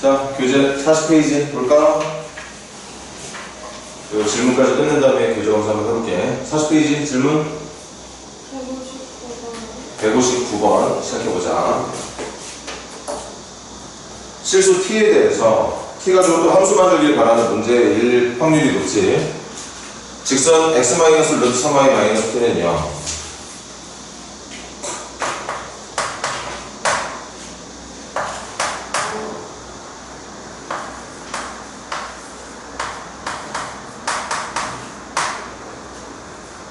자, 교재 40페이지 볼까? 요 질문까지 끝낸 다음에 교재 검사 한번 해볼게. 40페이지 질문 159번 시작해보자. 실수 t에 대해서 t 가지고 또 함수 만들길 바라는 문제일 확률이 높지. 직선 x-루트 3y-t는 0.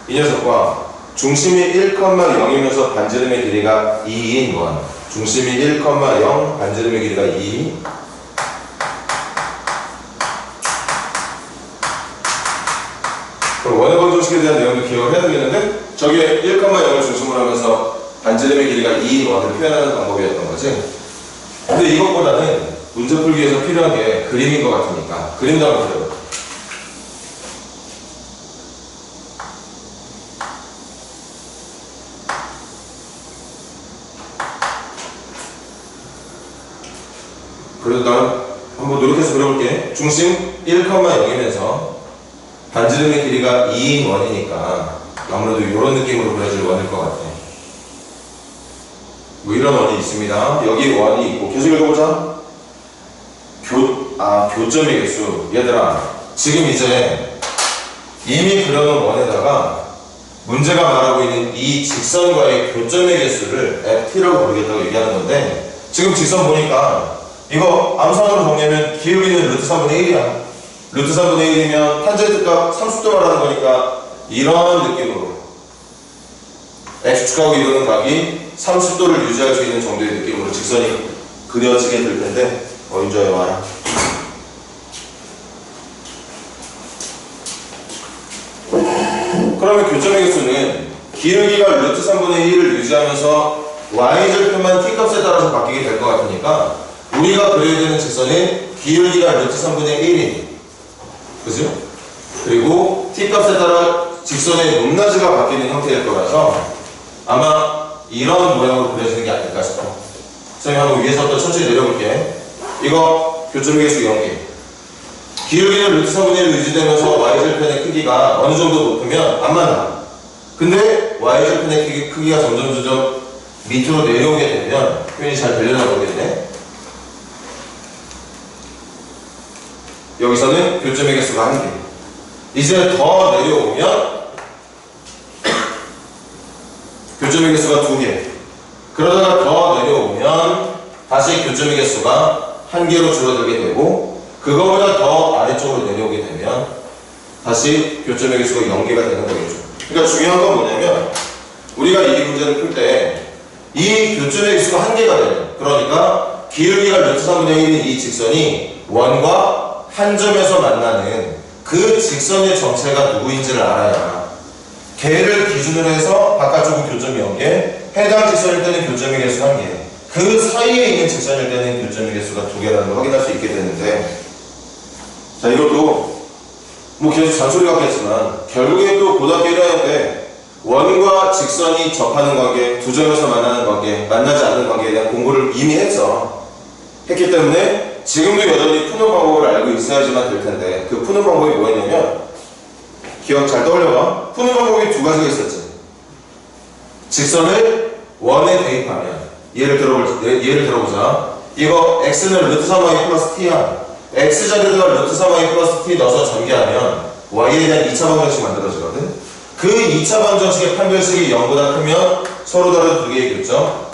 이 녀석과 중심이 1,0이면서 반지름의 길이가 2인 원. 중심이 1,0, 반지름의 길이가 2. 그럼 원의 방정식에 대한 내용도 기억을 해야 되겠는데, 저게 1,0을 중심으로 하면서 반지름의 길이가 2인 원을 표현하는 방법이었던 거지. 근데 이것보다는 문제 풀기에서 필요한 게 그림인 것 같으니까 그림도 한번 그려봐. 그래도 나는 한번 노력해서 그려볼게. 중심 1,0이면서 반지름의 길이가 2인 원이니까 아무래도 이런 느낌으로 그려질 원일 것 같아. 뭐 이런 원이 있습니다. 여기 원이 있고 계속 읽어보자. 교점의 개수. 얘들아, 지금 이제 이미 그려놓은 원에다가 문제가 말하고 있는 이 직선과의 교점의 개수를 ft라고 부르겠다고 얘기하는 건데, 지금 직선 보니까 이거 암산으로 정리하면 기울기는 루트 3분의 1이야. 루트 3분의 1이면 탄젠트 값 30도 말하는 거니까 이런 느낌으로 x축하고 이루는 각이 30도를 유지할 수 있는 정도의 느낌으로 직선이 그려지게 될 텐데, 인조해 와라. 그러면 교점의 개수는 기울기가 루트 3분의 1을 유지하면서 y절표만 t값에 따라서 바뀌게 될 것 같으니까 우리가 그려야 되는 직선은 기울기가 루트 3분의 1인, 그죠? 그리고 t값에 따라 직선의 높낮이가 바뀌는 형태일 거라서 아마 이런 모양으로 그려지는 게 아닐까 싶어. 선생님 한번 위에서부터 천천히 내려볼게. 이거 교점의 개수 0개. 기울기는 루트 3분의 1로 유지되면서 y절편의 크기가 어느 정도 높으면 안 맞나. 근데 y절편의 크기가 점점 밑으로 내려오게 되면 표현이 잘 되려나 모르겠네. 여기서는 교점의 개수가 1개. 이제 더 내려오면 교점의 개수가 2개. 그러다가 더 내려오면 다시 교점의 개수가 1개로 줄어들게 되고, 그거보다 더 아래쪽으로 내려오게 되면 다시 교점의 개수가 0개가 되는 거겠죠. 그러니까 중요한 건 뭐냐면, 우리가 이 문제를 풀 때 이 교점의 개수가 1개가 되면, 그러니까 기울기가 루트 3분의 1인 이 직선이 원과 한 점에서 만나는 그 직선의 정체가 누구인지를 알아야 걔를 기준으로 해서 바깥쪽은 교점이 0개, 해당 직선일 때는 교점의 개수 1개, 그 사이에 있는 직선일 때는 교점의 개수가 2개라는 걸 확인할 수 있게 되는데, 자, 이것도 뭐 계속 잔소리 같겠지만 결국엔 또 고등학교 1학년 때 원과 직선이 접하는 관계, 두 점에서 만나는 관계, 만나지 않는 관계에 대한 공부를 이미 했기 때문에 지금도 여전히 푸는 방법을 알고 있어야지만 될 텐데, 그 푸는 방법이 뭐였냐면, 기억 잘 떠올려봐. 푸는 방법이 두 가지가 있었지. 직선을 원에 대입하면, 예를 들어보자. 이거 x는 루트 3y 플러스 t야. x자리에다가 루트 3y 플러스 t 넣어서 전개하면 y에 대한 2차 방정식 만들어지거든. 그 2차 방정식의 판별식이 0보다 크면 서로 다른 두 개의 교점,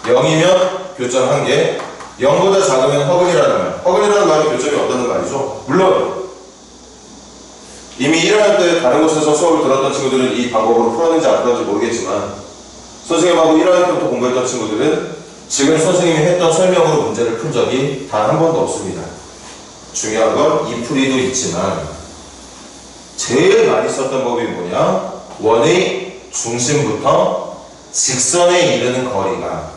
0이면 교점 1개, 0보다 작으면 허근이라는 말. 허근이라는 말이 교점이 없다는 말이죠. 물론 이미 1학년 때 다른 곳에서 수업을 들었던 친구들은 이 방법으로 풀었는지 안 풀었는지 모르겠지만, 선생님하고 1학년 때부터 공부했던 친구들은 지금 선생님이 했던 설명으로 문제를 푼 적이 단 한 번도 없습니다. 중요한 건 이 풀이도 있지만 제일 많이 썼던 법이 뭐냐? 원의 중심부터 직선에 이르는 거리가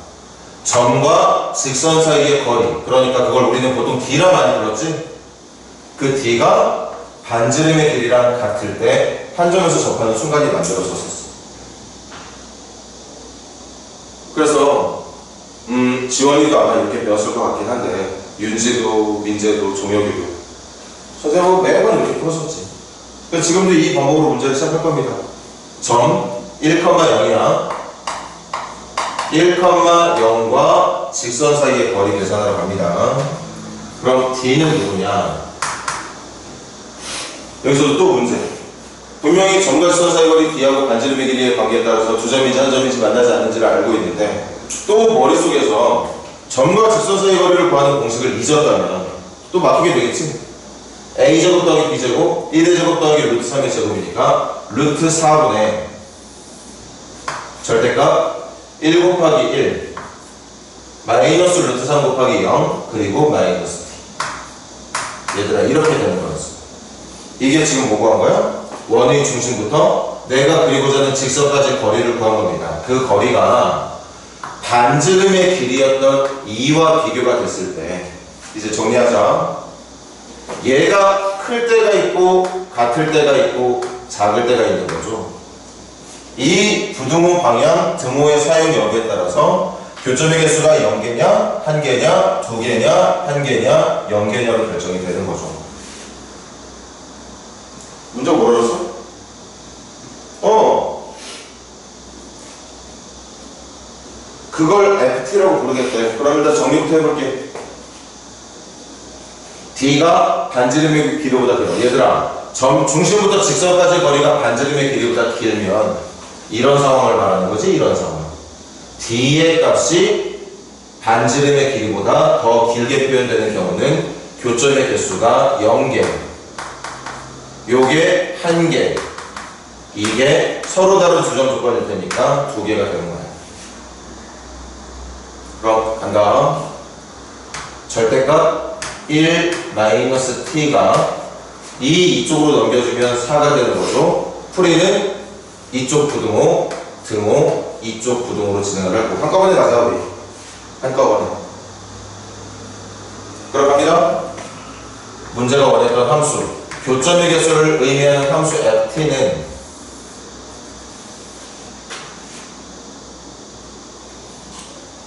점과 직선 사이의 거리, 그러니까 그걸 우리는 보통 D라 많이 불렀지? 그 D가 반지름의 길이랑 같을 때 한 점에서 접하는 순간이 만들어졌었어. 그래서 지원이도 아마 이렇게 배웠을 것 같긴 한데, 윤지도, 민재도, 종혁이도. 선생님은 매번 이렇게 풀었었지. 그러니까 지금도 이 방법으로 문제를 시작할 겁니다. 점 1,0이야. 1,0과 직선 사이의 거리 계산하러 갑니다. 그럼 D는 누구냐? 여기서도 또 문제. 분명히 점과 직선 사이 거리 D하고 반지름의 길이의 관계에 따라서 두 점인지 한 점인지 만나지 않는지를 알고 있는데 또 머릿속에서 점과 직선 사이 거리를 구하는 공식을 잊었다면 또 막히게 되겠지. a제곱 더하기 b제곱 1의 제곱 더하기 루트 3의 제곱이니까 루트 4분의 절대값 1 곱하기 1 마이너스 루트 3 곱하기 0 그리고 마이너스 t. 얘들아 이렇게 되는 거였어. 이게 지금 뭐 구한 거야? 원의 중심부터 내가 그리고자 하는 직선까지 거리를 구한 겁니다. 그 거리가 반지름의 길이였던 2와 비교가 됐을 때 이제 정리하자. 얘가 클 때가 있고 같을 때가 있고 작을 때가 있는 거죠. 이 부등호 방향, 등호의 사용 여부에 따라서 교점의 개수가 0개냐, 1개냐, 2개냐, 1개냐, 0개냐로 결정이 되는 거죠. 문제가 뭐라 그랬어? 그걸 FT라고 부르겠대. 그럼 일단 정리부터 해볼게. D가 반지름의 길이보다 길어. 얘들아, 점 중심부터 직선까지 거리가 반지름의 길이보다 길면 이런 상황을 말하는 거지. 이런 상황. D의 값이 반지름의 길이보다 더 길게 표현되는 경우는 교점의 개수가 0개, 요게 1개, 이게 서로 다른 두 점 조건일 테니까 2개가 되는 거야. 그럼 간다. 절대값 1 마이너스 t가 이쪽으로 넘겨주면 4가 되는 거죠. 풀이는 이쪽 부등호, 등호, 이쪽 부등호로 진행을 하고 한꺼번에 가자 우리. 한꺼번에. 그럼 갑니다. 문제가 원했던 함수 교점의 개수를 의미하는 함수 ft는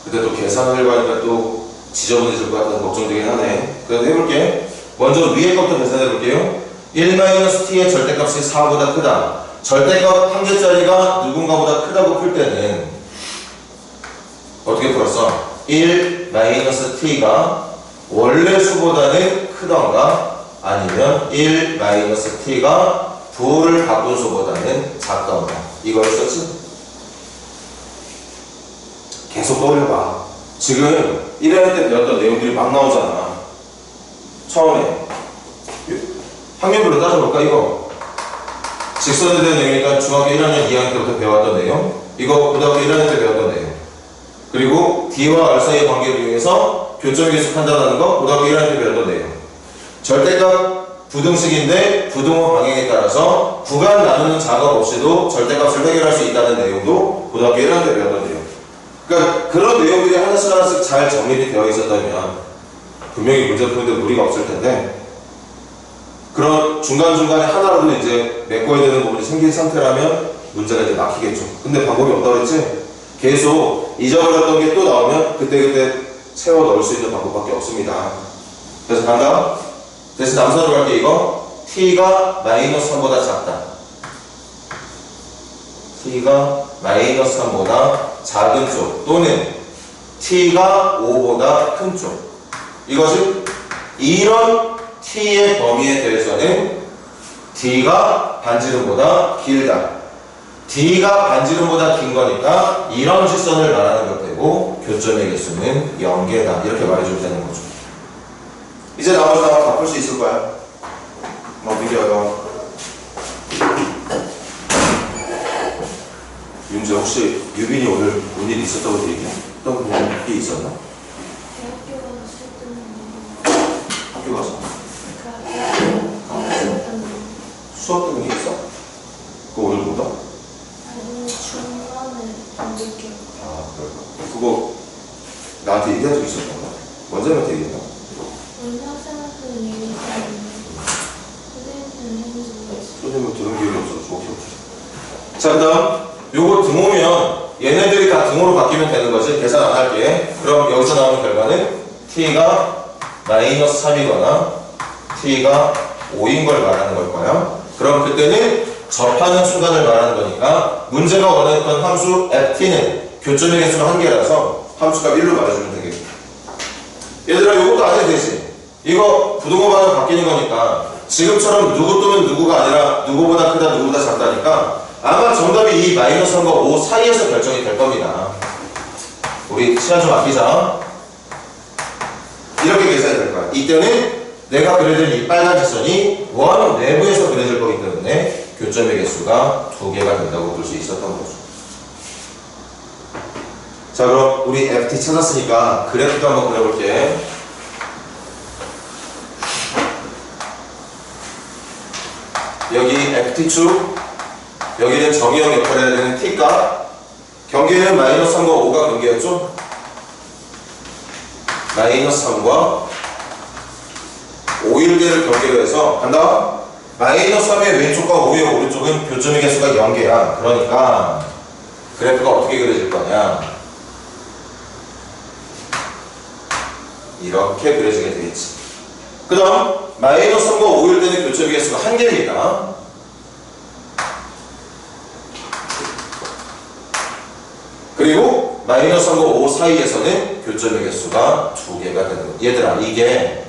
근데 또 계산을 해보니까 또 지저분해질 것 같아서 걱정되긴 하네. 그래도 해볼게. 먼저 위에 것부터 계산해볼게요. 1-t의 절대값이 4보다 크다. 절대값 한 개짜리가 누군가보다 크다고 풀 때는 어떻게 풀었어? 1-t가 원래 수보다는 크던가 아니면 1-t가 부호를 바꾼 수보다는 작던가 이거 했었지? 계속 떠올려봐. 지금 1학년 때 배웠던 내용들이 막 나오잖아. 처음에 학년별로 따져볼까 이거? 직선에 대한 내용이니까 중학교 1학년 2학년 때부터 배웠던 내용, 이거 고등학교 1학년 때 배웠던 내용, 그리고 D와 R 사이의 관계를 이용해서 교점의 개수 판단하는 거 고등학교 1학년 때 배웠던 내용. 절대값 부등식인데 부등호 방향에 따라서 구간 나누는 작업 없이도 절대값을 해결할 수 있다는 내용도 고등학교 1학년 때 배웠던 내용. 그러니까 그런 내용들이 하나씩 하나씩 잘 정리가 되어 있었다면 분명히 문제 푸는데 무리가 없을 텐데 그런 중간중간에 하나라도 이제 메꿔야 되는 부분이 생긴 상태라면 문제가 이제 막히겠죠. 근데 방법이 없다고 했지? 계속 잊어버렸던 게 또 나오면 그때그때 채워 넣을 수 있는 방법밖에 없습니다. 그래서 간다. 대신 남선으로 갈게 이거. t가 -3보다 작다. t가 -3보다 작은 쪽 또는 t가 5보다 큰 쪽. 이것이 이런 t의 범위에 대해서는 d가 반지름보다 길다. d가 반지름보다 긴 거니까 이런 직선을 말하는 것 되고 교점의 개수는 0개다. 이렇게 말해줘도 되는 거죠. 이제 나머지 나와 다 풀 수 있을 거야. 되게 어려워. 윤재 혹시 유빈이 오늘 뭔 일 있었다고 얘기했던 게 있었나? 대학교 가서 수업 듣는 학교 가서? 거. 수업 듣는 게 있어? 그거 오늘 뭐다? 아니, 중간에 안 들게요. 아, 그럴까? 그거 나한테 얘기한 적 있었던 거야? 원장님한테 얘기했나? 원장쌤한테는 얘기했는데 선생님한테는 해본 적이 없어요. 선생님은 들은 기억이 없어서 정확히 없어. 자, 그 다음 요거 등호면 얘네들이 다 등호로 바뀌면 되는 거지. 계산 안 할게. 그럼 여기서 나오는 결과는 t가 마이너스 3이거나 t가 5인 걸 말하는 걸까요? 그럼 그때는 접하는 순간을 말하는 거니까 문제가 원했던 함수 ft는 교점의 개수가 1개라서 함수값 1로 말해주면 되겠다. 얘들아 이것도 안 해도 되지. 이거 부등호방으로 바뀌는 거니까 지금처럼 누구 또는 누구가 아니라 누구보다 크다 누구보다 작다니까 아마 정답이 이 마이너스 3과 5 사이에서 결정이 될 겁니다. 우리 시간 좀 아끼자. 이렇게 계산이 될 거야. 이때는 내가 그려질 이 빨간 직선이 원 내부에서 그려질 거기 때문에 교점의 개수가 2개가 된다고 볼 수 있었던 거죠. 자 그럼 우리 FT 찾았으니까 그래프도 한번 그려볼게. 여기 FT축, 여기는 정의형 역할을 해야 되는 T값, 경계는 마이너스 3과 5가 경계였죠? 마이너스 3과 5일계를 경계로 해서 간다. 마이너스 3의 왼쪽과 5의 오른쪽은 교점의 개수가 0개야. 그러니까 그래프가 어떻게 그려질 거냐, 이렇게 그려지게 되겠지. 그 다음 마이너스 3과 5일 때는 교점의 개수가 1개입니다. 그리고 마이너스 3과 5 사이에서는 교점의 개수가 2개가 되는 거예요. 얘들아 이게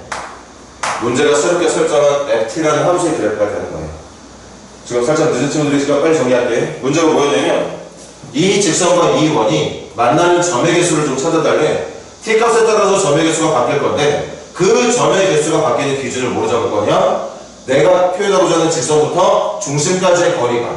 문제가 새롭게 설정한 ft라는 함수의 그래프가 되는 거예요. 지금 살짝 늦은 친구들이 있으니까 빨리 정리할게. 문제가 뭐였냐면 이 직선과 이 원이 만나는 점의 개수를 좀 찾아달래. t값에 따라서 점의 개수가 바뀔 건데 그 점의 개수가 바뀌는 기준을 뭐로 잡을 거냐? 내가 표현하고자 하는 직선부터 중심까지의 거리가,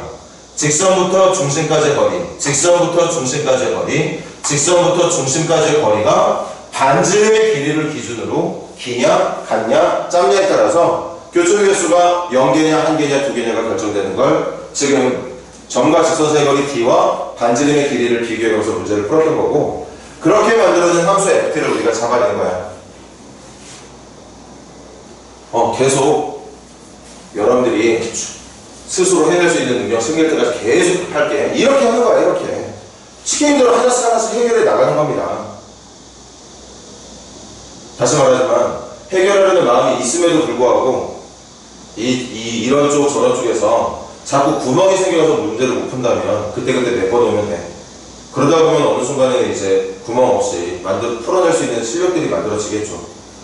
직선부터 중심까지의 거리, 직선부터 중심까지의 거리, 직선부터 중심까지의 거리가 반지름의 길이를 기준으로 기냐, 같냐, 짧냐에 따라서 교점의 개수가 0개냐, 1개냐, 2개냐가 결정되는 걸 지금 점과 직선 사이 거리 t와 반지름의 길이를 비교해서 문제를 풀었던 거고, 그렇게 만들어진 함수 ft를 우리가 잡아낸 거야. 계속 여러분들이 스스로 해낼 수 있는 능력 생길 때까지 계속 할게. 이렇게 하는 거야. 이렇게 시키는 하나씩 하나씩 해결해 나가는 겁니다. 다시 말하지만 해결하려는 마음이 있음에도 불구하고 이런 쪽 저런 쪽에서 자꾸 구멍이 생겨서 문제를 못 푼다면 그때그때 메꿔놓으면 돼. 그러다 보면 어느 순간에 이제 구멍 없이 풀어낼 수 있는 실력들이 만들어지겠죠.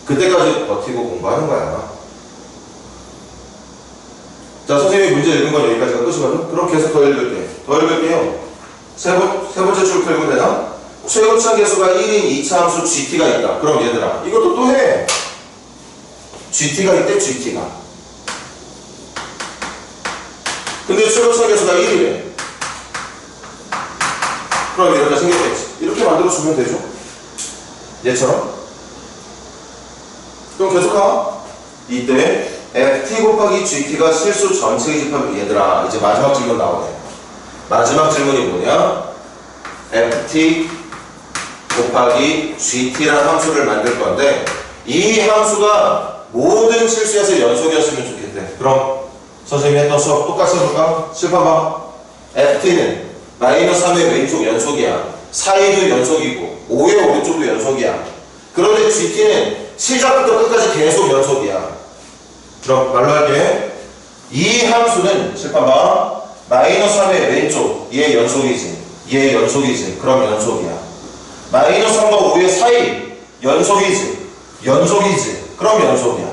그때까지 버티고 공부하는 거야. 자, 선생님이 문제 읽은 건 여기까지가 끝이거든? 그럼 계속 더 읽을게. 더 읽을게요. 세 번째 줄 풀면 되나? 최고치한 개수가 1인 2차 함수 gt가 있다. 그럼 얘들아, 이것도 또 해. gt가 있대, gt가. 근데 최고치한 개수가 1이래. 그럼 이렇게 생겼겠지. 이렇게 만들어주면 되죠. 얘처럼. 그럼 계속 가. 이때 ft 곱하기 gt가 실수 전체의 집합이, 얘들아 이제 마지막 질문 나오네. 마지막 질문이 뭐냐? ft 곱하기 gt라는 함수를 만들 건데 이 함수가 모든 실수에서 연속이었으면 좋겠대. 그럼 선생님이 했던 수업 똑같이 해볼까? 실파봐. ft는 마이너스 3의 왼쪽 연속이야. 사이도 연속이고 5의 오른쪽도 연속이야. 그런데 gt는 시작부터 끝까지 계속 연속이야. 그럼 말로 할게. 이 함수는 실파봐. 마이너스 3의 왼쪽 얘 연속이지, 얘 연속이지. 그럼 연속이야. 마이너스 3과 5의 사이 연속이지, 연속이지. 그럼 연속이야.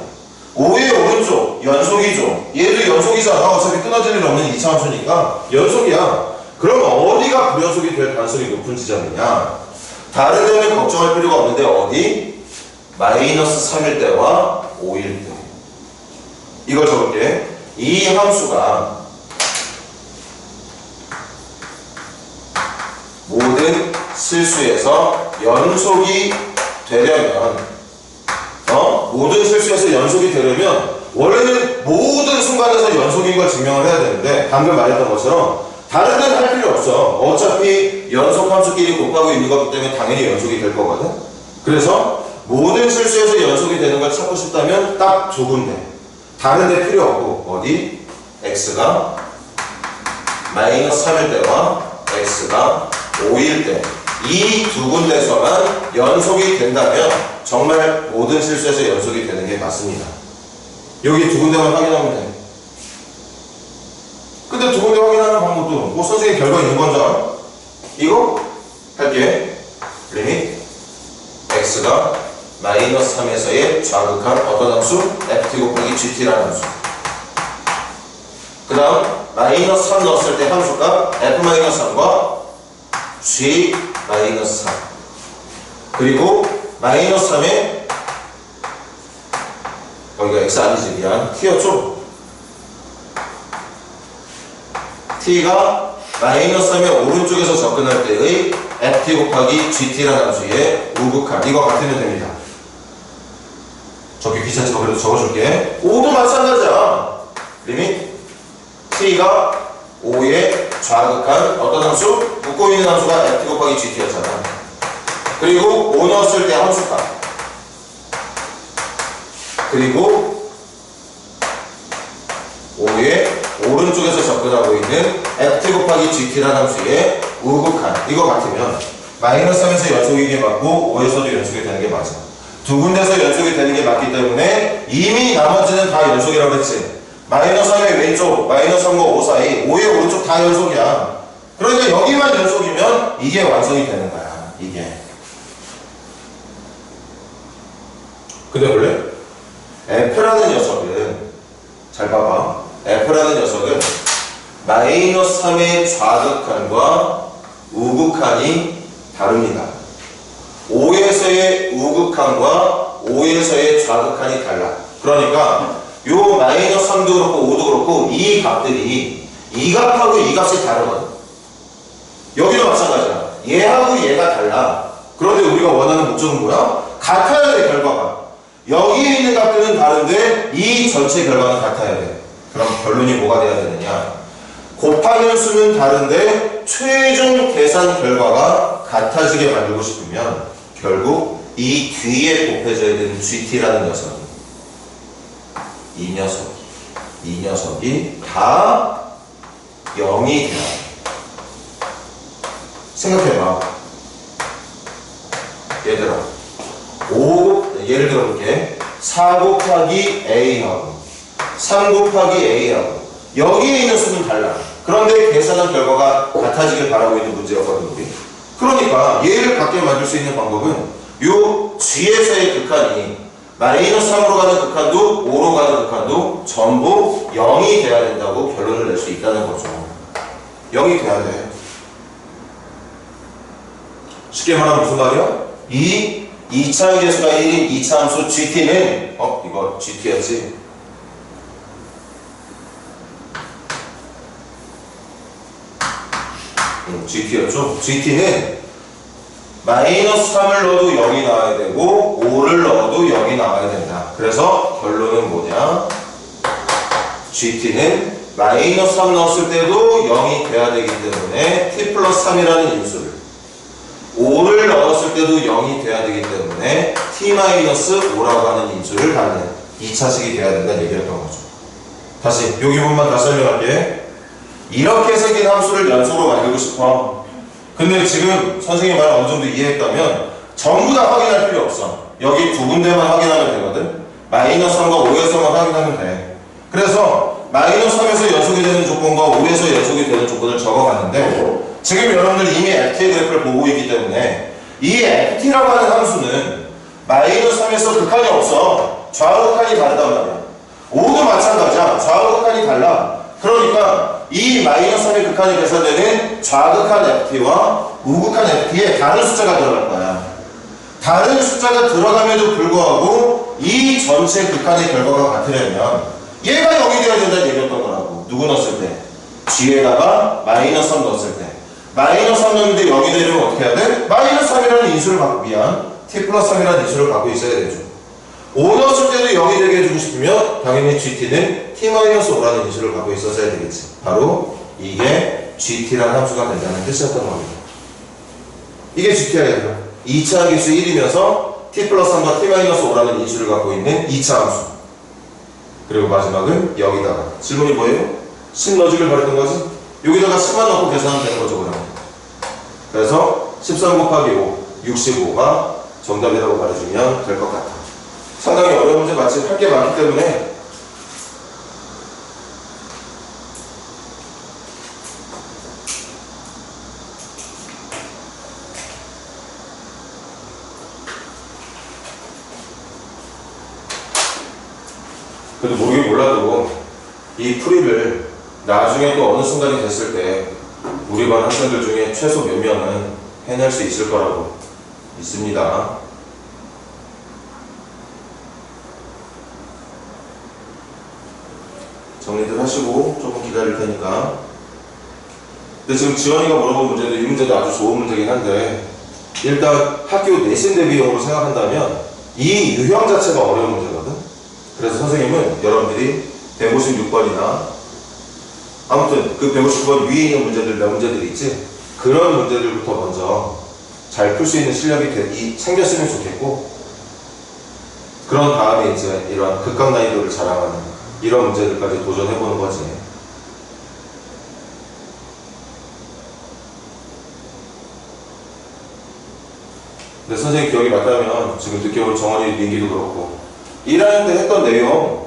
5의 오른쪽 연속이죠. 얘도 연속이잖아. 어차피 끊어질 일 없는 2차 함수니까 연속이야. 그럼 어디가 불연속이 될 가능성이 높은 지점이냐? 다른 데는 걱정할 필요가 없는데 어디? 마이너스 3일 때와 5일 때. 이걸 적을게. 이 함수가 모든 실수에서 연속이 되려면 모든 실수에서 연속이 되려면 원래는 모든 순간에서 연속인 걸 증명을 해야 되는데 방금 말했던 것처럼 다른 데는 할 필요 없어. 어차피 연속 함수끼리 곱하고 있는 거기 때문에 당연히 연속이 될 거거든. 그래서 모든 실수에서 연속이 되는 걸 찾고 싶다면 딱 좁은데 다른 데 필요 없고 어디? x가 마이너스 3일 때와 x가 5일 때 이 두 군데서만 연속이 된다면 정말 모든 실수에서 연속이 되는 게 맞습니다. 여기 두 군데만 확인하면 돼. 근데 두 군데 확인하는 방법도 뭐 선생님 결과 있는 건 줄 알아? 이거 할게. 리밋 x가 마이너스 3에서의 좌극한 어떤 함수? ft 곱하기 gt라는 함수. 그 다음 마이너스 3 넣었을 때 함수가 f-3과 g-3 그리고 마이너스 3에 이거 x 아니지 미안 t였죠? t가 마이너스 3의 오른쪽에서 접근할 때의 ft 곱하기 gt라는 함수의 우극한 이거 같으면 됩니다. 적기 귀찮지만 그래도 적어줄게. 5도 마찬가지야. 리밋 t가 5의 좌극한 어떤 함수? 묶고 있는 함수가 ft 곱하기 gt였잖아. 그리고 5 넣었을 때 함수값 그리고 5의 오른쪽에서 접근하고 있는 ft 곱하기 gt라는 함수의 우극한 이거 같으면 마이너스 3에서 연속이 게 맞고 5에서도 연속이 되는 게 맞아. 두 군데서 연속이 되는 게 맞기 때문에 이미 나머지는 다 연속이라고 했지. 마이너스 3의 왼쪽, 마이너스 3과 5 사이, 5의 오른쪽 다 연속이야. 그러니까 여기만 연속이면 이게 완성이 되는 거야. 이게. 근데 원래 f라는 녀석은 잘 봐봐. f라는 녀석은 마이너스 3의 좌극한과 우극한이 다릅니다. 5에서의 우극한과 5에서의 좌극한이 달라. 그러니까 요 마이너스 3도 그렇고 5도 그렇고 이 값들이 이 값하고 이 값이 다르거든. 여기도 마찬가지야. 얘하고 얘가 달라. 그런데 우리가 원하는 목적은 뭐야? 같아야 돼 결과가. 여기에 있는 값들은 다른데 이 전체 결과는 같아야 돼. 그럼 결론이 뭐가 돼야 되느냐? 곱하는 수는 다른데 최종 계산 결과가 같아지게 만들고 싶으면 결국 이 뒤에 곱해져야 되는 GT라는 녀석이 이 녀석이 다 0이 돼야 돼. 생각해봐. 얘들아 5 예를 들어볼게. 4 곱하기 A하고 3 곱하기 A하고 여기에 있는 수는 달라. 그런데 계산한 결과가 같아지길 바라고 있는 문제였거든 우리. 그러니까 얘를 같게 만들 수 있는 방법은 요 G에서의 극한이 마이너스 3으로 가는 극한도 5로 가는 극한도 전부 0이 돼야 된다고 결론을 낼 수 있다는 거죠. 0이 돼야 돼. 쉽게 말하면 무슨 말이야? 이 2차 계수가 1인 2차 함수 GT는 이거 GT였지? GT였죠? GT는 마이너스 3을 넣어도 0이 나와야 되고 5를 넣어도 0이 나와야 된다. 그래서 결론은 뭐냐? GT는 마이너스 3 넣었을 때도 0이 돼야 되기 때문에 t 플러스 3이라는 인수를 5를 넣었을 때도 0이 돼야 되기 때문에 t-5라고 하는 인수를 갖는 2차식이 돼야 된다는 얘기를 했던 거죠. 다시 여기 부분만 다시 설명할게. 이렇게 생긴 함수를 연속으로 만들고 싶어. 근데 지금 선생님 말 어느 정도 이해했다면 전부 다 확인할 필요 없어. 여기 두 군데만 확인하면 되거든. 마이너스 3과 5에서만 확인하면 돼. 그래서 마이너스 3에서 연속이 되는 조건과 5에서 연속이 되는 조건을 적어봤는데 지금 여러분들 이미 ft의 그래프를 보고 있기 때문에 이 ft라고 하는 함수는 마이너스 3에서 극한이 없어. 좌우극한이 다르단 말이야. 5도 마찬가지야. 좌우극한이 달라. 그러니까 이 마이너스 3의 극한이 계산되는 좌극한 ft와 우극한 ft에 다른 숫자가 들어갈 거야. 다른 숫자가 들어감에도 불구하고 이 전체 극한의 결과가 같으려면 얘가 0이 되어야 된다는 얘기였던 거라고. 누구 넣었을 때? g에다가 마이너스 3 넣었을 때. 마이너스 3 넣는데 0이 되려면 어떻게 해야 돼? 마이너스 3이라는 인수를 갖고 t 플러스 3이라는 인수를 갖고 있어야 되죠. 5 넣었을 때도 0이 되게 해주고 싶으면 당연히 gt는 t-5라는 인수를 갖고 있었어야 되겠지. 바로 이게 gt라는 함수가 된다는 뜻이었던 겁니다. 이게 gt야. 2차 기수 1이면서 t 플러스 3과 t-5라는 인수를 갖고 있는 2차 함수. 그리고 마지막은 여기다가 질문이 뭐예요? 10 넣어주길 바랬던 거지? 여기다가 10만 넣고 계산하면 되는 거죠. 그러면. 그래서 13 곱하기 5, 65가 정답이라고 말해주면 될 것 같아. 상당히 어려운 문제 맞지? 할 게 많기 때문에 그래도 모르긴 몰라도 이 풀이를 나중에 또 어느 순간이 됐을 때 우리 반 학생들 중에 최소 몇 명은 해낼 수 있을 거라고 믿습니다. 정리들 하시고 조금 기다릴 테니까. 근데 지금 지원이가 물어본 문제도 이 문제도 아주 좋은 문제긴 한데 일단 학교 내신 대비용으로 생각한다면 이 유형 자체가 어려운 문제거든. 그래서 선생님은 여러분들이 156번이나 아무튼 그 159번 위에 있는 문제들 몇 문제들이 있지? 그런 문제들부터 먼저 잘 풀 수 있는 실력이 생겼으면 좋겠고, 그런 다음에 이제 이런 극강 난이도를 자랑하는 이런 문제들까지 도전해보는 거지. 근데 선생님 기억이 맞다면 지금 늦게 온 정원이 민기도 그렇고 1학년 때 했던 내용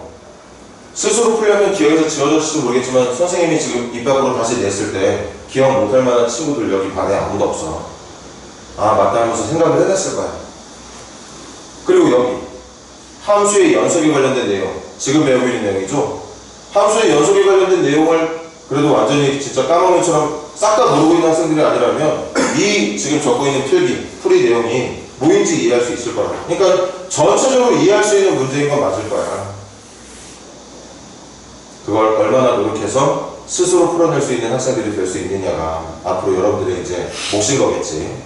스스로 풀려면 기억에서 지워졌을지 모르겠지만 선생님이 지금 입 밖으로 다시 냈을 때 기억 못할 만한 친구들 여기 반에 아무도 없어. 아 맞다 하면서 생각을 해냈을 거야. 그리고 여기 함수의 연속에 관련된 내용, 지금 배우고 있는 내용이죠. 함수의 연속에 관련된 내용을 그래도 완전히 진짜 까마귀처럼 싹 다 모르고 있는 학생들이 아니라면 이 지금 적고 있는 필기, 풀이 내용이 뭐인지 이해할 수 있을 거야. 그러니까 전체적으로 이해할 수 있는 문제인 건 맞을 거야. 그걸 얼마나 노력해서 스스로 풀어낼 수 있는 학생들이 될 수 있느냐가 앞으로 여러분들의 이제 몫인 거겠지.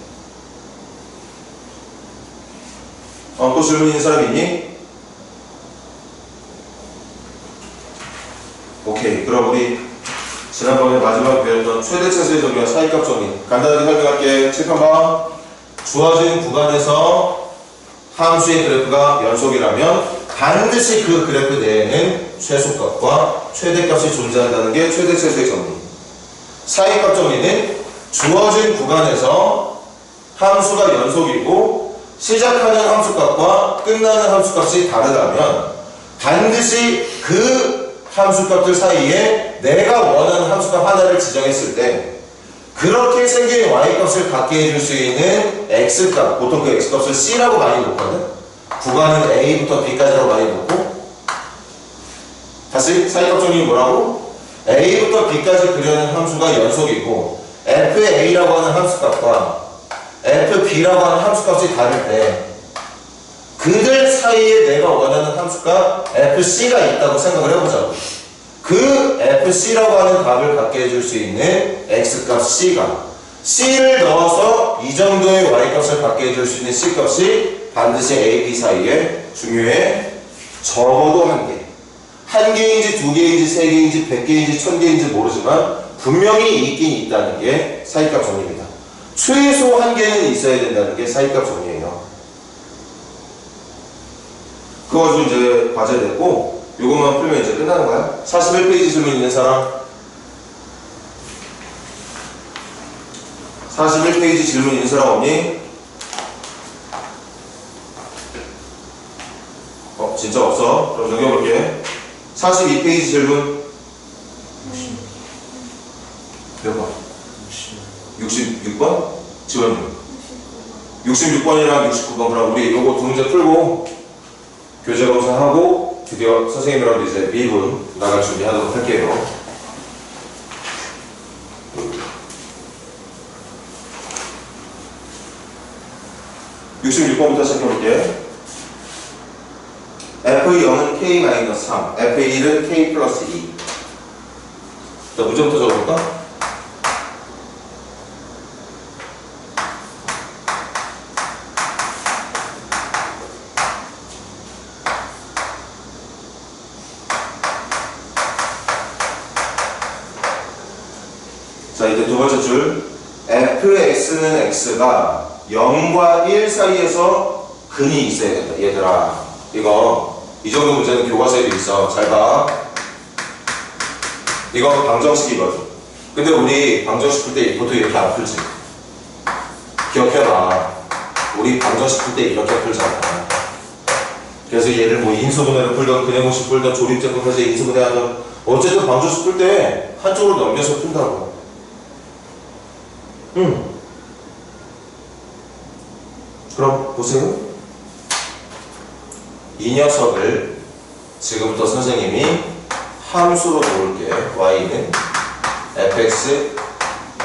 또 질문 있는 사람 있니? 오케이. 그럼 우리 지난번에 마지막에 배웠던 최대차수의 정리와 사이값 정리 간단하게 설명할게. 칠판 봐. 주어진 구간에서 함수의 그래프가 연속이라면 반드시 그 그래프 내에는 최소값과 최대값이 존재한다는 게 최대차수의 정리. 사이값 정리는 주어진 구간에서 함수가 연속이고 시작하는 함수값과 끝나는 함수값이 다르다면 반드시 그 함수값들 사이에 내가 원하는 함수값 하나를 지정했을 때 그렇게 생긴 y값을 갖게 해줄 수 있는 x값, 보통 그 x값을 c라고 많이 놓거든. 구간은 a부터 b까지라고 많이 놓고, 다시 사이값 정리는 뭐라고? a부터 b까지 그려낸 함수가 연속이고 fa라고 하는 함수값과 fb라고 하는 함수값이 다를 때 그들 사이에 내가 원하는 함수값 fc가 있다고 생각을 해보자고. 그 fc라고 하는 값을 갖게 해줄 수 있는 x값 c가 c를 넣어서 이 정도의 y값을 갖게 해줄 수 있는 c값이 반드시 a, b 사이에 중요해. 적어도 한 개. 한 개인지 두 개인지 세 개인지 100개인지 1000개인지 모르지만 분명히 있긴 있다는 게 사이값 정리입니다. 최소 한 개는 있어야 된다는 게 사이값 정리예요. 그거 가지고 이제 과제 됐고 이것만 풀면 이제 끝나는 거야. 41페이지 질문 있는 사람? 41페이지 질문 있는 사람 없니? 진짜 없어? 그럼 넘겨볼게. 42페이지 질문 몇 번? 66번? 지원율 66번이랑 69번. 그럼 우리 요거 두 문제 풀고 교재 검사하고 드디어 선생님이랑 이제 미분 나갈 준비하도록 할게요. (66번부터) 시작해볼게. F의 0은 K-3, F의 1은 K 플러스 2. 자, 문제부터 적어볼까? 자, 이제 두 번째 줄. fx는 x가 0과 1 사이에서 근이 있어야 된다. 얘들아, 이거 이 정도 문제는 교과서에도 있어. 잘 봐. 이거 방정식이거든. 근데 우리 방정식 풀 때 보통 이렇게 안 풀지. 기억해봐. 우리 방정식 풀 때 이렇게 풀잖아. 그래서 얘를 뭐 인수분해를 풀던 그네모식 풀던 조립제법에서 인수분해하던 어쨌든 방정식 풀 때 한쪽으로 넘겨서 푼다고. 그럼 보세요. 이 녀석을 지금부터 선생님이 함수로 놓을게. y는 fx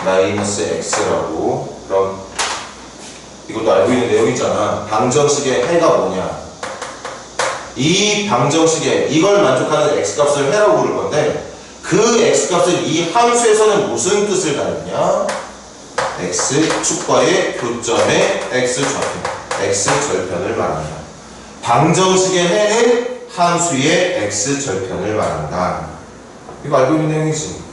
x라고. 그럼 이것도 알고 있는 내용 있잖아. 방정식의 해가 뭐냐. 이 방정식에 이걸 만족하는 x값을 해라고 부를 건데 그 x값을 이 함수에서는 무슨 뜻을 가리냐? x축과의 교점의 x절편을 말한다. 방정식의 해는 함수의 x절편을 말한다. 이거 알고 있는 내용이지.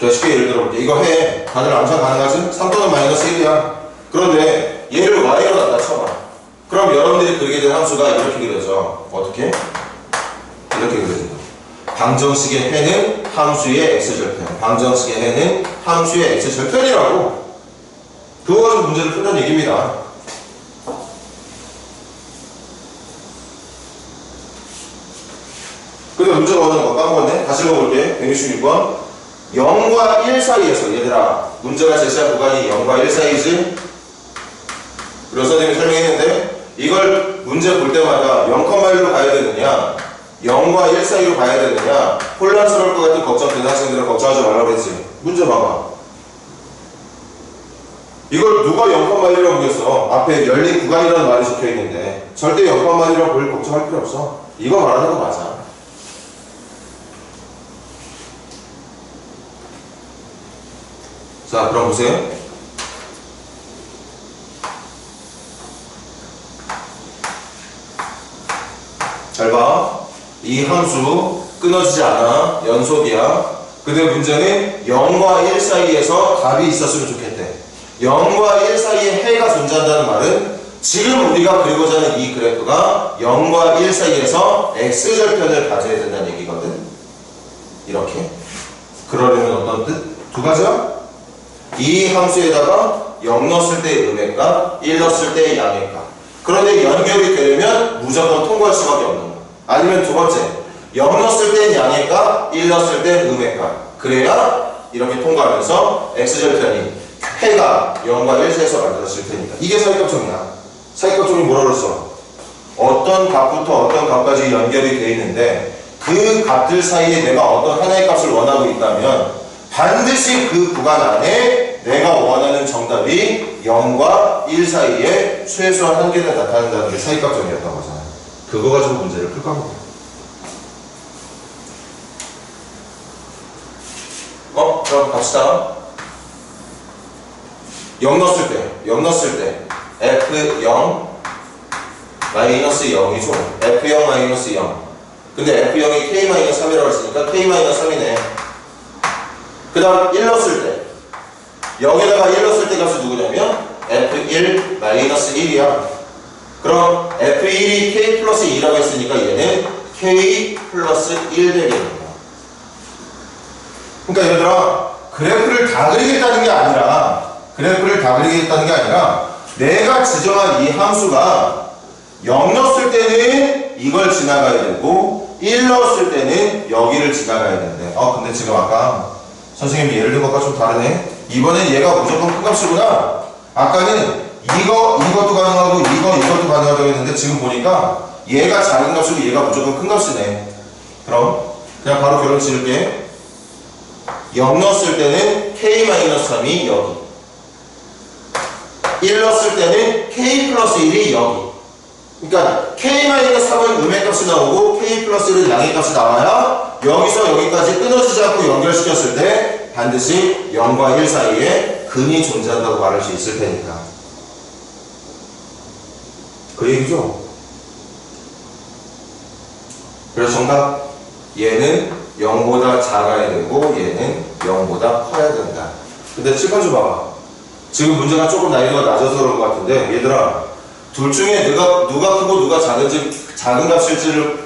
쉽게 예를 들어볼게. 이거 해. 다들 암산 가능하지? 3 또는 마이너스 1이야. 그런데 얘를 y로 갖다 쳐봐. 그럼 여러분들이 그리게 된 함수가 이렇게 그려져. 어떻게? 이렇게 그려진다. 방정식의 해는 함수의 x절편. 방정식의 해는 함수의 x절편이라고. 그거 가지고 문제를 푼다는 얘기입니다. 근데 문제가 오는 거 까먹었네. 다시 읽어볼게. 166번. 0과 1 사이에서 얘들아 문제가 제시한 구간이 0과 1 사이지? 그래서 선생님이 설명했는데 이걸 문제 볼 때마다 0,1로 가야 되느냐 0과 1 사이로 가야 되느냐 혼란스러울 것 같은 걱정 드는 학생들은 걱정하지 말라고 했지. 문제 봐봐. 이걸 누가 0,1이라고 보겠어. 앞에 열린 구간이라는 말이 적혀있는데 절대 0,1이라고 볼 걱정할 필요 없어. 이거 말하는 거 맞아. 자, 그럼 보세요. 잘 봐. 이 함수 끊어지지 않아. 연속이야. 근데 문제는 0과 1 사이에서 답이 있었으면 좋겠대. 0과 1 사이에 해가 존재한다는 말은 지금 우리가 그리고자 하는 이 그래프가 0과 1 사이에서 x절편을 가져야 된다는 얘기거든. 이렇게. 그러려면 어떤 뜻? 두 가지야? 이 함수에다가 0 넣었을 때의 음의 값, 1 넣었을 때의 양의 값. 그런데 연결이 되려면 무조건 통과할 수밖에 없는 거야. 아니면 두 번째, 0 넣었을 때는 양의 값, 1 넣었을 때는 음의 값. 그래야 이렇게 통과하면서 x절편이 해가 0과 1 사이에서 만들어질 테니까. 이게 사이값정이야. 사이값정이 뭐라 그랬어? 어떤 값부터 어떤 값까지 연결이 되어 있는데 그 값들 사이에 내가 어떤 하나의 값을 원하고 있다면 반드시 그 구간 안에 내가 원하는 정답이 0과 1 사이에 최소한 한 개는 나타난다는 게 사이값정이었던 거잖아요. 그거 가지고 문제를 풀 까먹어. 그럼 갑시다. 0 넣었을 때 F0 마이너스 0이죠. F0 마이너스 0. 근데 F0이 K-3이라고 했으니까 K-3이네. 그 다음 1 넣었을 때 여기다가 1 넣었을 때 값이 누구냐면 F1 마이너스 1이야. 그럼 F1이 K 플러스 2라고 했으니까 얘는 K 플러스 1 되겠네요. 그러니까 얘들아 그래프를 다 그리겠다는 게 아니라 내가 지정한 이 함수가 0 넣었을 때는 이걸 지나가야 되고 1 넣었을 때는 여기를 지나가야 되는데 근데 지금 아까 선생님이 예를 든 것과 좀 다르네. 이번엔 얘가 무조건 큰 값이구나. 아까는 이것도 가능하고 이것도 가능하다고 했는데 지금 보니까 얘가 작은 값이고 얘가 무조건 큰 값이네. 그럼 그냥 바로 결론 지을게. 0 넣었을 때는 K-3이 여기, 1 넣었을 때는 K 플러스 1이 여기. 그러니까 K-3은 음의 값이 나오고 K 플러스 1은 양의 값이 나와야 여기서 여기까지 끊어지지 않고 연결시켰을 때 반드시 0과 1 사이에 근이 존재한다고 말할 수 있을 테니까. 그 얘기죠. 그래서 정답, 얘는 0보다 작아야 되고 얘는 0보다 커야 된다. 근데 칠판 좀 봐봐. 지금 문제가 조금 난이도가 낮아서 그런 것 같은데 얘들아 둘 중에 누가 크고 누가 작은 값일지를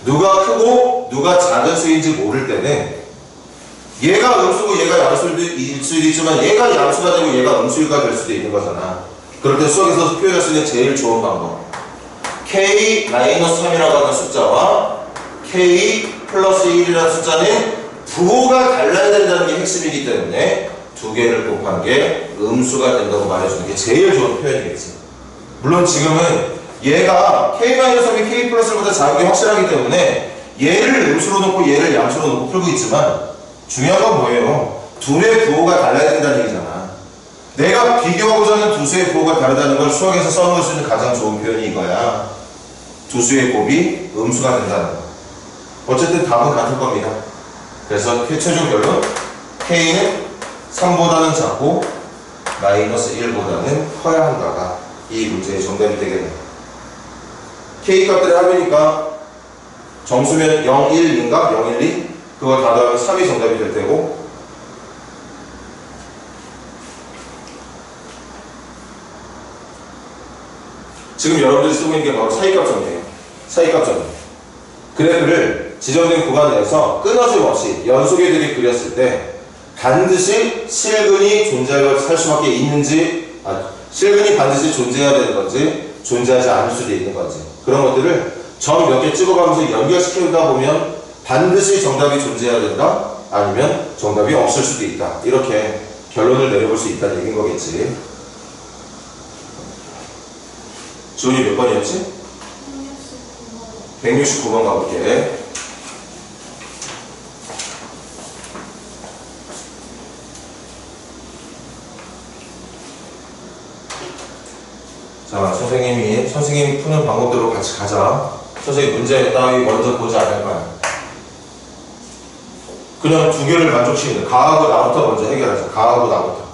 누가 크고 누가 작은 수인지 모를 때는 얘가 음수고 얘가 양수일 수도 있지만 얘가 양수가 되고 얘가 음수가 될 수도 있는 거잖아. 그럴 때 수학에서 표현할 수 있는 제일 좋은 방법. K-3이라고 하는 숫자와 K 플러스 1이라는 숫자는 부호가 달라야 된다는 게 핵심이기 때문에 두 개를 곱한 게 음수가 된다고 말해주는 게 제일 좋은 표현이겠지. 물론 지금은 얘가 K-3이 K 플러스보다 작은 게 확실하기 때문에 얘를 음수로 놓고 얘를 양수로 놓고 풀고 있지만 중요한 건 뭐예요? 둘의 부호가 달라야 된다는 얘기잖아. 내가 비교하고자 하는 두 수의 부호가 다르다는 걸 수학에서 써놓을 수 있는 가장 좋은 표현이 이거야. 두 수의 곱이 음수가 된다는 거. 어쨌든 답은 같을 겁니다. 그래서 최종 결론 K는 3보다는 작고 마이너스 1보다는 커야 한다가 이 문제의 정답이 되겠네요. K 값들의 합이니까 정수면 0, 1인가? 0, 1, 2? 그거 다 더하면 3이 정답이 될 테고 지금 여러분들이 쓰고 있는 게 바로 사이값 정리예요. 사이값 정리. 그래프를 지정된 구간 내에서 끊어짐 없이 연속에 되게 그렸을 때 반드시 실근이 존재할 수밖에 있는지 실근이 반드시 존재해야 되는 건지 존재하지 않을 수도 있는 건지 그런 것들을 점 몇 개 찍어가면서 연결시키다 보면 반드시 정답이 존재해야 된다 아니면 정답이 없을 수도 있다 이렇게 결론을 내려볼 수 있다는 얘기인 거겠지. 지훈이 몇 번이었지? 169번 가볼게. 자, 선생님이 푸는 방법대로 같이 가자. 선생님 문제 따위 먼저 보지 않을 거야. 그냥 두 개를 만족시키는 가하고 나부터 먼저 해결하자. 가하고 나부터.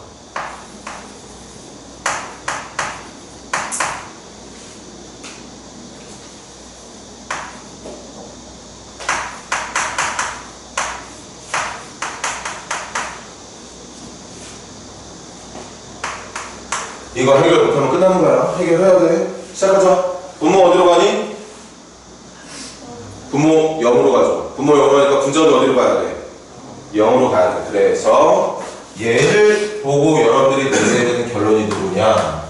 이거 해결 못하면 끝나는 거야. 해결해야 돼. 시작하자. 분모 어디로 가니? 분모 0으로 가죠. 분모 0으로 가니까 분자도 어디로 가야 돼? 0으로 가야 돼. 그래서 얘를 보고 여러분들이 내려야 되는 결론이 누구냐?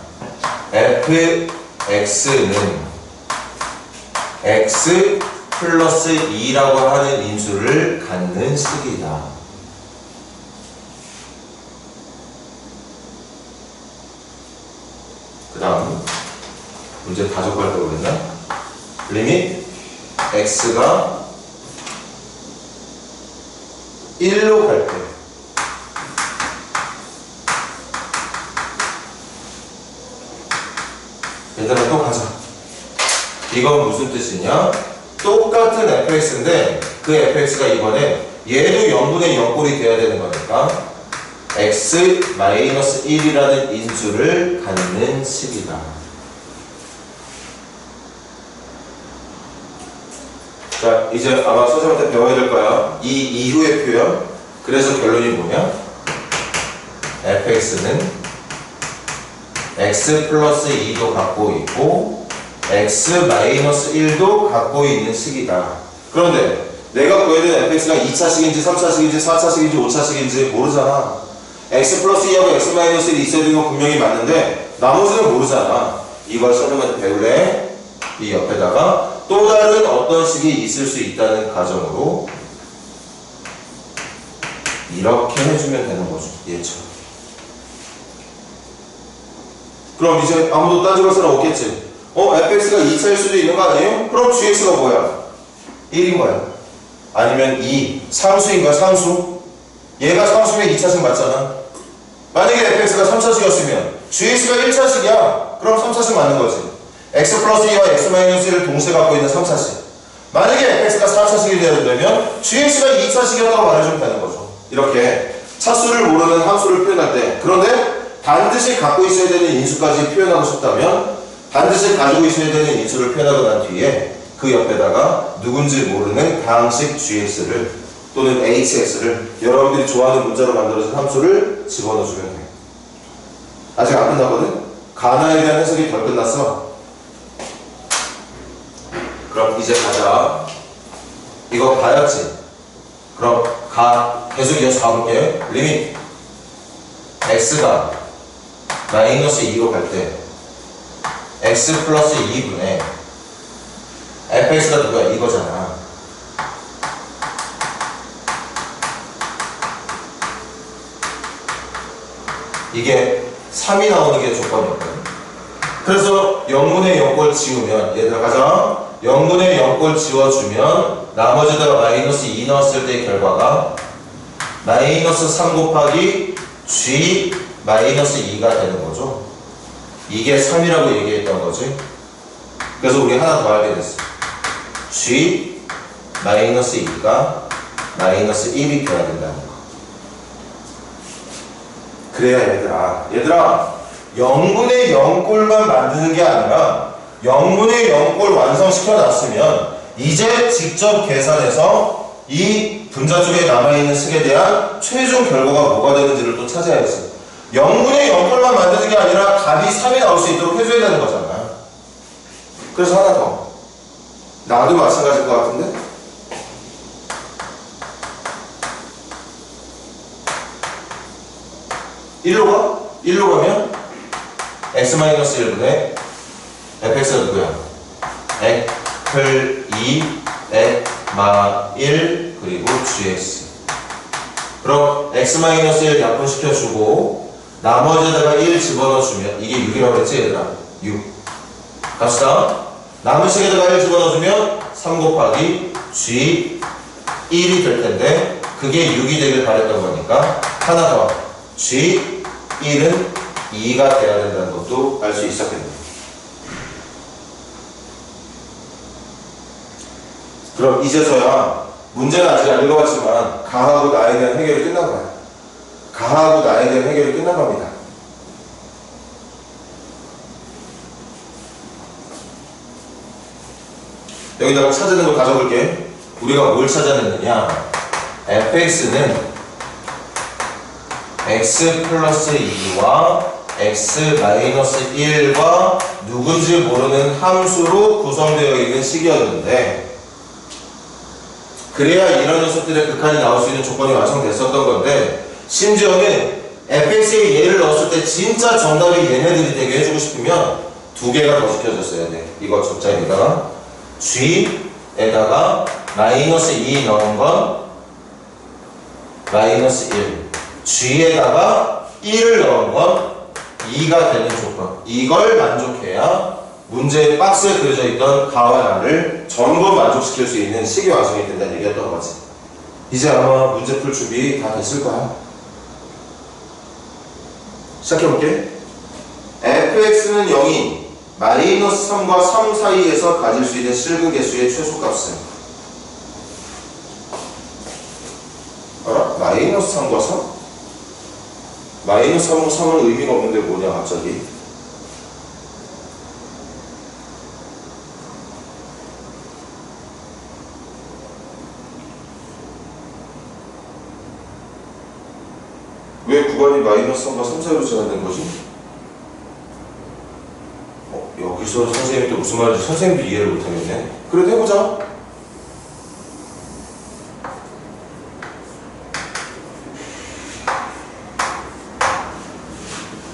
fx는 x 플러스 2라고 하는 인수를 갖는 식이다. 그 다음 문제 다 적발되고 그랬나? 리밋 x가 1로 갈 때 얘들아 또 가자. 이건 무슨 뜻이냐? 똑같은 fx인데 그 fx가 이번에 얘도 0분의 0꼴이 돼야 되는 거니까 x-1이라는 인수를 갖는 식이다. 자, 이제 아마 선생님한테 배워야 될 거야. 이 이후의 표현. 그래서 결론이 뭐냐? fx는 x 플러스 2도 갖고 있고 x-1도 갖고 있는 식이다. 그런데 내가 구해야 되는 fx가 2차식인지 3차식인지 4차식인지 5차식인지 모르잖아. x 플러스 2하고 x 마이너스 1이 있어야 되는 건 분명히 맞는데 나머지는 모르잖아. 이걸 선생님한테 배울래? 이 옆에다가 또 다른 어떤 식이 있을 수 있다는 가정으로 이렇게 해주면 되는 거죠. 얘처럼. 그럼 이제 아무도 따져볼 사람 없겠지? fx가 2차일 수도 있는 거 아니에요? 그럼 gx가 뭐야? 1인 거야. 아니면 2, 상수인 거야, 상수. 얘가 상수면 2차식 맞잖아. 만약에 fx가 3차식이었으면 gx가 1차식이야. 그럼 3차식 맞는 거지. x 플러스 2와 x 마이너스 1을 동시에 갖고 있는 3차식. 만약에 fx가 4차식이 되면 gx가 2차식이었다고 말해주면 되는 거죠. 이렇게 차수를 모르는 함수를 표현할 때 그런데 반드시 갖고 있어야 되는 인수까지 표현하고 싶다면 반드시 가지고 있어야 되는 인수를 표현하고 난 뒤에 그 옆에다가 누군지 모르는 다항식 gx를 또는 hx를 여러분들이 좋아하는 문자로 만들어진 함수를 집어넣어주면 돼. 아직 안 끝났거든? 가나에 대한 해석이 덜 끝났어. 그럼 이제 가자. 이거 봐야지. 그럼 계속 이어서 가볼게. 리밋 x가 마이너스 2로 갈 때 x 플러스 2분의 fx가 누구야? 이거잖아. 이게 3이 나오는 게 조건이었거든. 그래서 0분의 0꼴 지우면, 얘들아 가자. 0분의 0꼴 지워주면 나머지다가 마이너스 2 넣었을 때의 결과가 마이너스 3 곱하기 g 마이너스 2가 되는 거죠. 이게 3이라고 얘기했던 거지. 그래서 우리 하나 더 알게 됐어. g 마이너스 2가 마이너스 1이 돼야 된다는 거. 그래야 얘들아 0분의 0꼴만 만드는 게 아니라 0분의 0꼴 완성시켜 놨으면 이제 직접 계산해서 이 분자 쪽에 남아있는 식에 대한 최종 결과가 뭐가 되는지를 또 찾아야지. 0분의 0꼴만 만드는 게 아니라 답이 3이 나올 수 있도록 해줘야 되는 거잖아. 그래서 하나 더. 나도 마찬가지일 것 같은데? 일로 가면 x-1분의 fx가 누구야? 애플 2, 액마 1, 그리고 gx. 그럼 x-1 약분시켜주고 나머지에다가 1 집어넣어주면 이게 6이라고 했지 얘들아? 6. 갑시다. 남은 식에다가 1 집어넣어주면 3 곱하기 g 1이 될 텐데 그게 6이 되길 바랬던 거니까 하나 더. g 1은 2가 돼야 된다는 것도 알 수 있었겠네요. 그럼 이제서야 문제는 아직 안 읽어봤지만 가하고 나에 대한 해결이 끝난 거야. 가하고 나에 대한 해결이 끝난 겁니다. 여기다가 찾아낸 걸 가져볼게. 우리가 뭘 찾아냈느냐? fx는 x 플러스 2와 x 마이너스 1과 누군지 모르는 함수로 구성되어 있는 식이었는데 그래야 이런 녀석들의 극한이 나올 수 있는 조건이 완성됐었던 건데 심지어는 fx에 얘를 넣었을 때 진짜 정답이 얘네들이 되게 해주고 싶으면 두 개가 더 시켜줬어야 돼. 이거 적자에다가 g에다가 마이너스 2 넣은 건 마이너스 1 g에다가 1을 넣은 건 2가 되는 조건. 이걸 만족해야 문제의 박스에 그려져 있던 가와 나를 전부 만족시킬 수 있는 식이 완성이 된다는 얘기였던 거지. 이제 아마 문제 풀 준비 다 됐을 거야. 시작해볼게. fx는 0인 마이너스 3과 3 사이에서 가질 수 있는 실근 개수의 최소값은 알아? 마이너스 3과 3? 마이너스 3과 3은 의미가 없는데 뭐냐 갑자기. 왜 구간이 마이너스 3과 3 사이로 제한된 거지? 여기서 선생님이 또 무슨 말인지 선생님도 이해를 못하겠네. 그래도 해보자.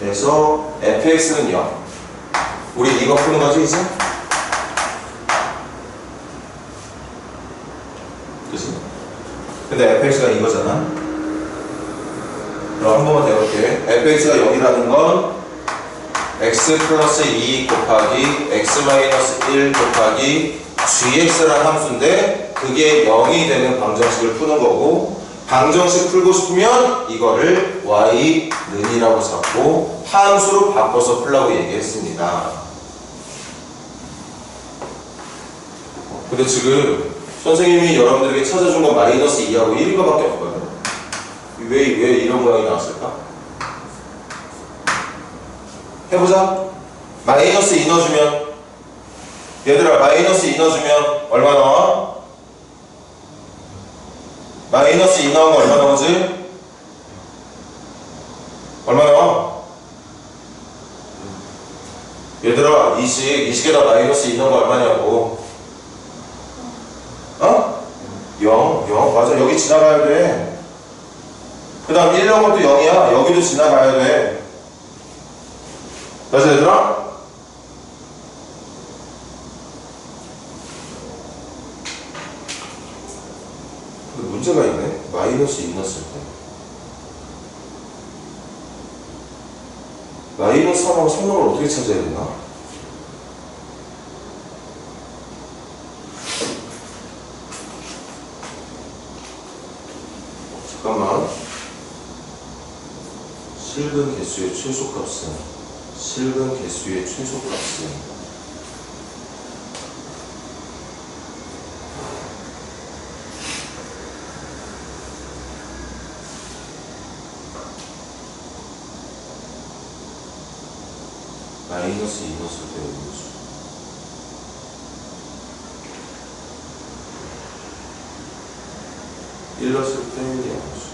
그래서 fx는 0. 우리 이거 푸는 거지 이제? 그치? 근데 fx가 이거잖아. 그럼 한 번만 더 해볼게. fx가 0이라는 건 x 플러스 2 곱하기 x 마이너스 1 곱하기 gx라는 함수인데 그게 0이 되는 방정식을 푸는 거고 방정식 풀고 싶으면 이거를 y는이라고 잡고 함수로 바꿔서 풀라고 얘기했습니다. 근데 지금 선생님이 여러분들에게 찾아준 건 마이너스 2하고 1인 것밖에 없거든. 왜 이런 모양이 나왔을까? 해보자. 마이너스 2 넣어주면 얘들아 마이너스 2 넣어주면 얼마 나와? 마이너스 2 나오면 얼마 나오지? 얼마 나와? 얘들아 이 식에다 마이너스 2 넣은 거 얼마냐고. 어? 0 맞아. 여기 지나가야 돼. 그 다음 1 넣은 것도 0이야. 여기도 지나가야 돼. 맞아 얘들아? 근데 문제가 있네. 마이너스 2 넣었을 때 마이너스 3하고 3놈을 어떻게 찾아야 되나? 잠깐만. 실근 개수의 최소값은 실근 개수의 최소값은 마이너스 2 넣었을 때 음수 1 넣었을 때 양수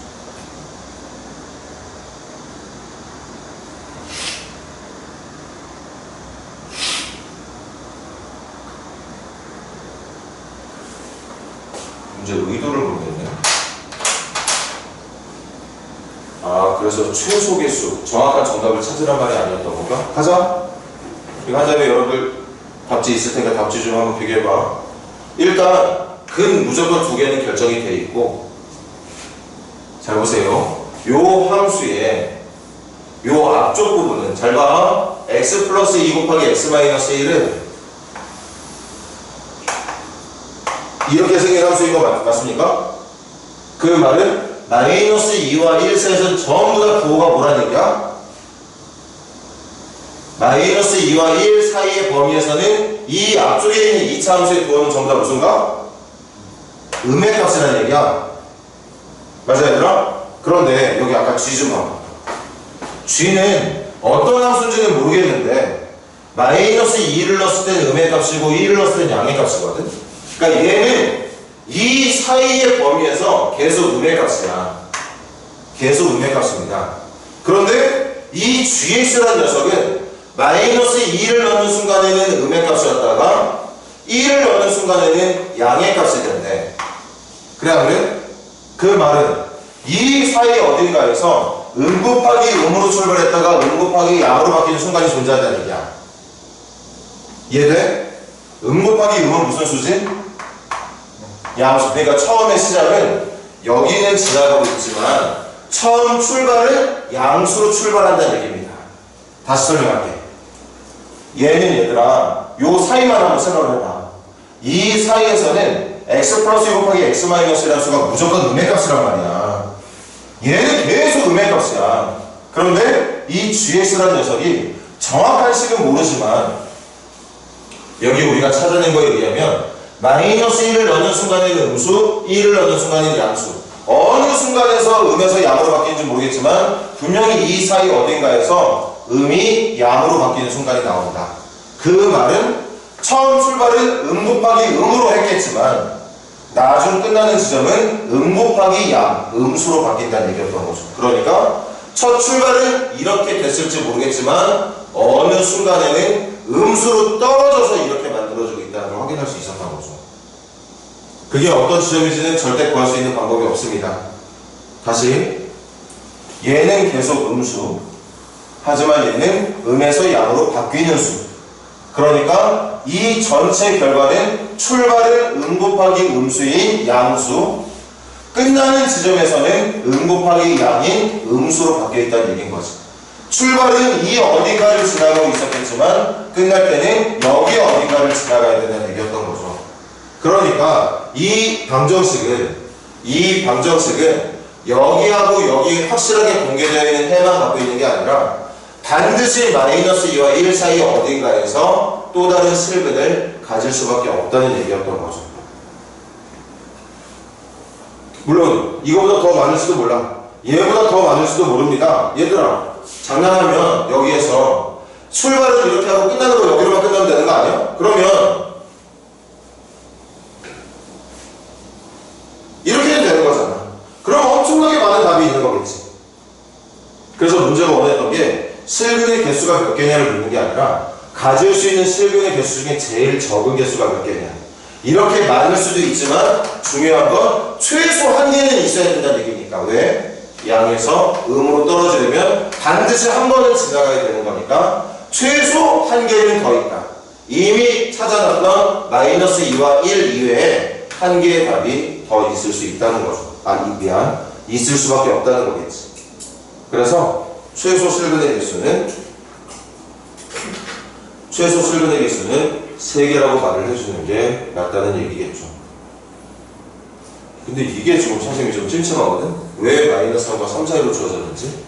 문제 의도를 모르겠네. 아 그래서 최소 개수 정확한 정답을 찾으란 말이 아니었던 건가? 가자. 이거 한 자리에 여러분들 답지 있을 테니까 답지 좀 한번 비교해봐. 일단 근 무조건 2개는 결정이 돼 있고 잘 보세요. 요 함수의 요 앞쪽 부분은 잘 봐. x 플러스 2 곱하기 x 마이너스 1은 이렇게 생긴 함수인 거 맞습니까? 그 말은 마이너스 2와 1 사이에서 전부 다 부호가 뭐라는 얘기야? 마이너스 2와 1 사이의 범위에서는 이 앞쪽에 있는 2차 함수의 부호는 전부 다 무슨가? 음의 값이라는 얘기야. 맞아 얘들아? 그런데 여기 아까 g 좀 봐. g는 어떤 함수인지는 모르겠는데 마이너스 2를 넣었을 때는 음의 값이고 1을 넣었을 때는 양의 값이거든. 그러니까 얘는 이 사이의 범위에서 계속 음의 값이야. 계속 음의 값입니다. 그런데 이 GX라는 녀석은 마이너스 2를 넣는 순간에는 음의 값이었다가 1을 넣는 순간에는 양의 값이 된대. 그래 안 그래? 그 말은 이 사이 어딘가에서 음 곱하기 음으로 출발했다가 음 곱하기 양으로 바뀌는 순간이 존재한다는 얘기야. 이해돼? 음 곱하기 음은 무슨 수지? 양수. 그러니까 처음의 시작은 여기는 지나가고 있지만 처음 출발은 양수로 출발한다는 얘기입니다. 다시 설명할게. 얘는 얘들아 요 사이만 한번 생각을 해봐. 이 사이에서는 x 플러스 2 곱하기 x 마이너스라는 수가 무조건 음의 값이란 말이야. 얘는 계속 음의 값이야. 그런데 이 gx라는 녀석이 정확한 식은 모르지만 여기 우리가 찾아낸 거에 의하면 마이너스 1을 넣는 순간에는 음수, 1을 넣는 순간에는 양수. 어느 순간에서 음에서 양으로 바뀌는지 모르겠지만 분명히 이 사이 어딘가에서 음이 양으로 바뀌는 순간이 나온다. 그 말은 처음 출발은 음 곱하기 음으로 했겠지만 나중 끝나는 지점은 음 곱하기 양, 음수로 바뀐다는 얘기였던 거죠. 그러니까 첫 출발은 이렇게 됐을지 모르겠지만 어느 순간에는 음수로 떨어져서 이렇게 만들어지고 있다는 걸 확인할 수 있었던 거죠. 그게 어떤 지점인지는 절대 구할 수 있는 방법이 없습니다. 다시 얘는 계속 음수, 하지만 얘는 음에서 양으로 바뀌는 수. 그러니까 이 전체 결과는 출발은 음 곱하기 음수인 양수, 끝나는 지점에서는 음 곱하기 양인 음수로 바뀌어 있다는 얘기인 거지. 출발은 이 어딘가를 지나가고 있었겠지만 끝날 때는 여기 어딘가를 지나가야 된다는 얘기였던 거죠. 그러니까 이 방정식은 여기하고 여기 확실하게 공개되어 있는 해만 갖고 있는 게 아니라 반드시 마이너스 2와 1 사이 어딘가에서 또 다른 실근을 가질 수밖에 없다는 얘기였던 거죠. 물론 이거보다 더 많을지도 몰라. 얘보다 더 많을지도 모릅니다. 얘들아 장난하면 여기에서 출발은 이렇게 하고 끝나는 거 여기로만 끝나면 되는 거 아니야? 그러면 이렇게 해도 되는 거잖아. 그럼 엄청나게 많은 답이 있는 거겠지. 그래서 문제가 원했던 게 실근의 개수가 몇 개냐를 묻는 게 아니라 가질 수 있는 실근의 개수 중에 제일 적은 개수가 몇 개냐. 이렇게 많을 수도 있지만 중요한 건 최소 한 개는 있어야 된다는 얘기니까. 왜? 양에서 음으로 떨어지려면 반드시 한 번은 지나가야 되는 거니까 최소 한 개는 더 있다. 이미 찾아놨던 마이너스 2와 1 이외에 한 개의 답이 더 있을 수 있다는 거죠. 있을 수밖에 없다는 거겠지. 그래서 최소 실근의 개수는 3개라고 말을 해주는 게 낫다는 얘기겠죠. 근데 이게 지금 선생님이 좀 찜찜하거든? 왜 마이너스 3과 3 사이로 주어졌는지?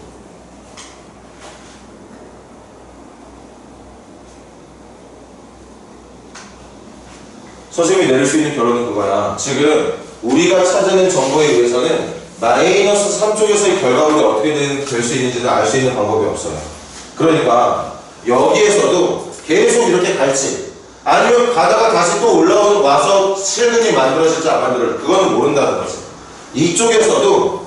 선생님이 내릴 수 있는 결론은 그거야. 지금 우리가 찾아낸 정보에 의해서는 마이너스 3 쪽에서의 결과물이 어떻게 될 수 있는지는 알 수 있는 방법이 없어요. 그러니까 여기에서도 계속 이렇게 갈지 아니면 가다가 다시 또 와서 실근이 만들어질지 안 만들어질지 그거는 모른다는 거지. 이쪽에서도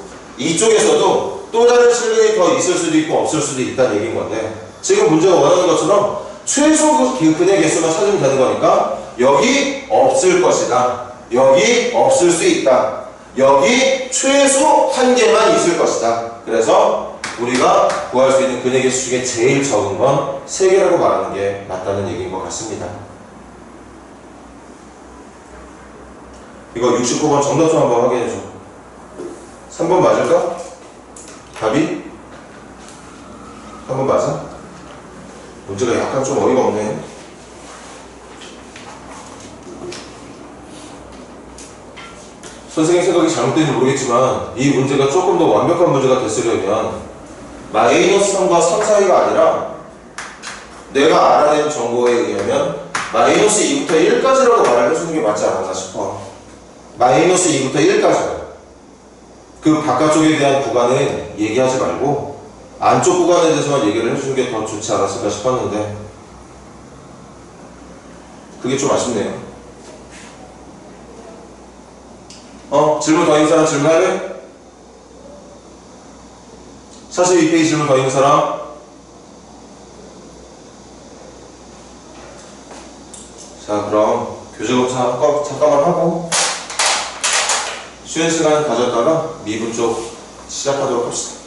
또 다른 실근이 더 있을 수도 있고 없을 수도 있다는 얘기인 건데 지금 문제가 원하는 것처럼 최소 근의 개수만 찾으면 되는 거니까 여기 없을 것이다. 여기 없을 수 있다. 여기 최소 한 개만 있을 것이다. 그래서 우리가 구할 수 있는 근의 개수 중에 제일 적은 건 3개라고 말하는 게 맞다는 얘기인 것 같습니다. 이거 69번 정답 좀 한번 확인해줘. 3번 맞을까? 답이? 3번 맞아? 문제가 약간 좀 어이가 없네. 선생님 생각이 잘못된지 모르겠지만 이 문제가 조금 더 완벽한 문제가 됐으려면 마이너스 3과 3 사이가 아니라 내가 알아낸 정보에 의하면 마이너스 2부터 1까지라고 말을 해주는 게 맞지 않았나 싶어. 마이너스 2부터 1까지요. 그 바깥쪽에 대한 구간은 얘기하지 말고 안쪽 구간에 대해서만 얘기를 해주는 게 더 좋지 않았을까 싶었는데 그게 좀 아쉽네요. 질문 더 있는 사람 질문할래? 42페이지 질문 더 있는 사람? 자, 그럼 교재 검사 잠깐만 하고 쉬는 시간 가졌다가 미분 쪽 시작하도록 합시다.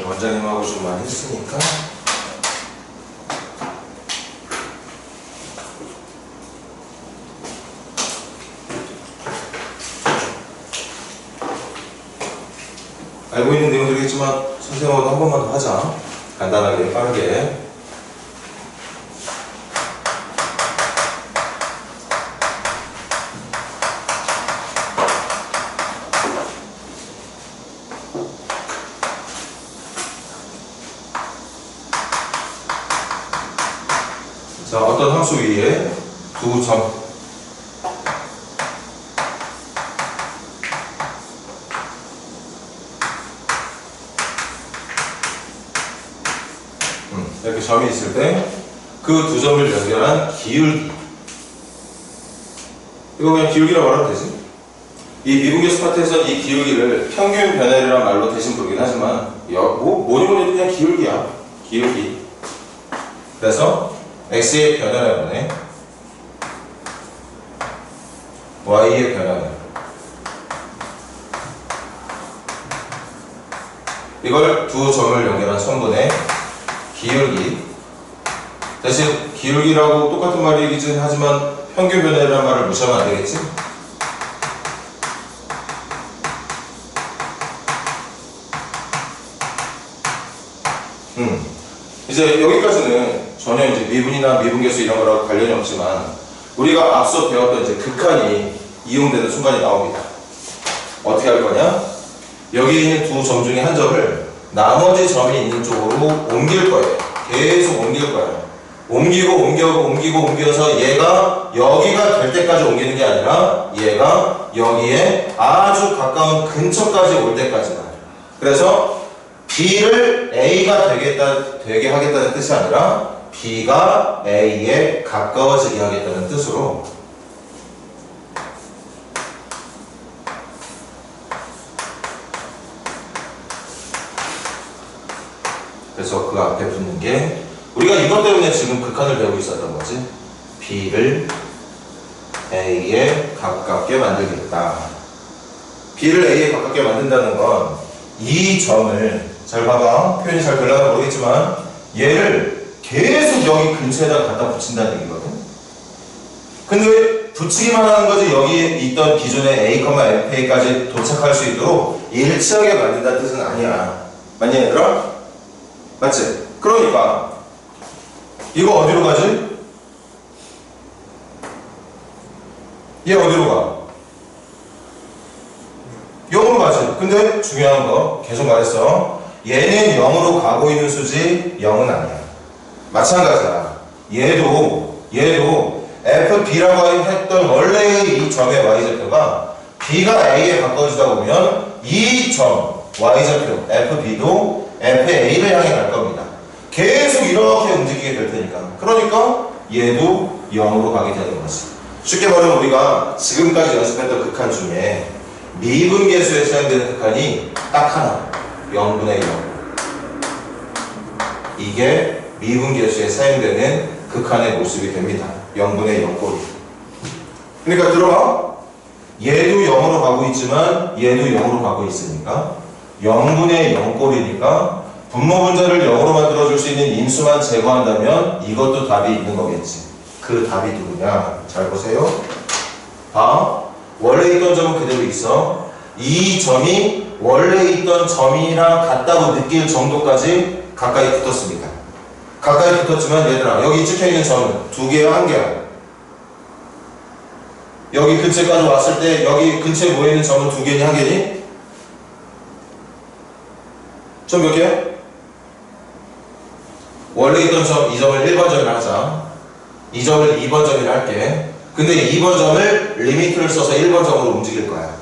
원장님하고 좀 많이 했으니까 알고 있는 내용들이겠지만 선생님하고 한 번만 더 하자. 간단하게 빠르게. 자, 어떤 함수 위에 두 점 이렇게 점이 있을 때 그 두 점을 연결한 기울기, 이거 그냥 기울기라고 말하면 되지. 이 미분계수 파트에서는 이 기울기를 평균 변화율이라는 말로 대신 부르긴 하지만 뭐니 해도 그냥 기울기야. 기울기. 그래서 x의 변화량분의 y의 변화량, 이걸 두 점을 연결한 선분의 기울기. 대신 기울기라고 똑같은 말이긴 하지만 평균 변화율이라는 말을 무시하면 안 되겠지? 이제 여기까지는 전혀 이제 미분이나 미분계수 이런 거라고 관련이 없지만 우리가 앞서 배웠던 이제 극한이 이용되는 순간이 나옵니다. 어떻게 할 거냐? 여기 있는 두 점 중에 한 점을 나머지 점이 있는 쪽으로 옮길 거예요. 계속 옮길 거예요. 옮겨서 얘가 여기가 될 때까지 옮기는 게 아니라 얘가 여기에 아주 가까운 근처까지 올 때까지만. 그래서 B를 A가 되게 하겠다는 뜻이 아니라 B가 A에 가까워지게 하겠다는 뜻으로 그래서 그 앞에 붙는 게 우리가 이것 때문에 지금 극한을 배우고 있었던 거지. B를 A에 가깝게 만들겠다. B를 A에 가깝게 만든다는 건 이 점을 잘 봐봐. 표현이 잘 되려나 모르겠지만 얘를 계속 여기 근처에다 갖다 붙인다는 얘기거든. 근데 붙이기만 하는 거지 여기에 있던 기존의 A, FA까지 도착할 수 있도록 일치하게 만든다는 뜻은 아니야. 맞니 얘들아? 맞지? 그러니까 이거 어디로 가지? 얘 어디로 가? 0으로 가지. 근데 중요한 거 계속 말했어. 얘는 0으로 가고 있는 수지 0은 아니야. 마찬가지야. 얘도 FB라고 했던 원래의 이 점의 y좌표가 B가 A에 가까워지다 보면 이 점 y좌표 FB도 FA를 향해 갈 겁니다. 계속 이렇게 움직이게 될 테니까. 그러니까 얘도 0으로 가게 되는 거지. 쉽게 말하면 우리가 지금까지 연습했던 극한 중에 미분계수에 사용되는 극한이 딱 하나, 0분의 0. 이게 미분계수에 사용되는 극한의 모습이 됩니다. 0분의 0꼴이. 그러니까 들어봐. 얘도 0으로 가고 있지만 얘도 0으로 가고 있으니까 0분의 0꼴이니까 분모분자를 0으로 만들어줄 수 있는 인수만 제거한다면 이것도 답이 있는 거겠지. 그 답이 누구냐? 잘 보세요. 봐. 원래 있던 점은 그대로 있어. 이 점이 원래 있던 점이랑 같다고 느낄 정도까지 가까이 붙었습니다. 가까이 붙었지만 얘들아 여기 찍혀있는 점은 2개야 1개야? 여기 근처까지 왔을 때 여기 근처에 모여있는 점은 2개니 1개니? 점 몇 개야? 원래 있던 점, 이 점을 1번 점이라 하자. 이 점을 2번 점이라 할게. 근데 2번 점을 리미트를 써서 1번 점으로 움직일 거야.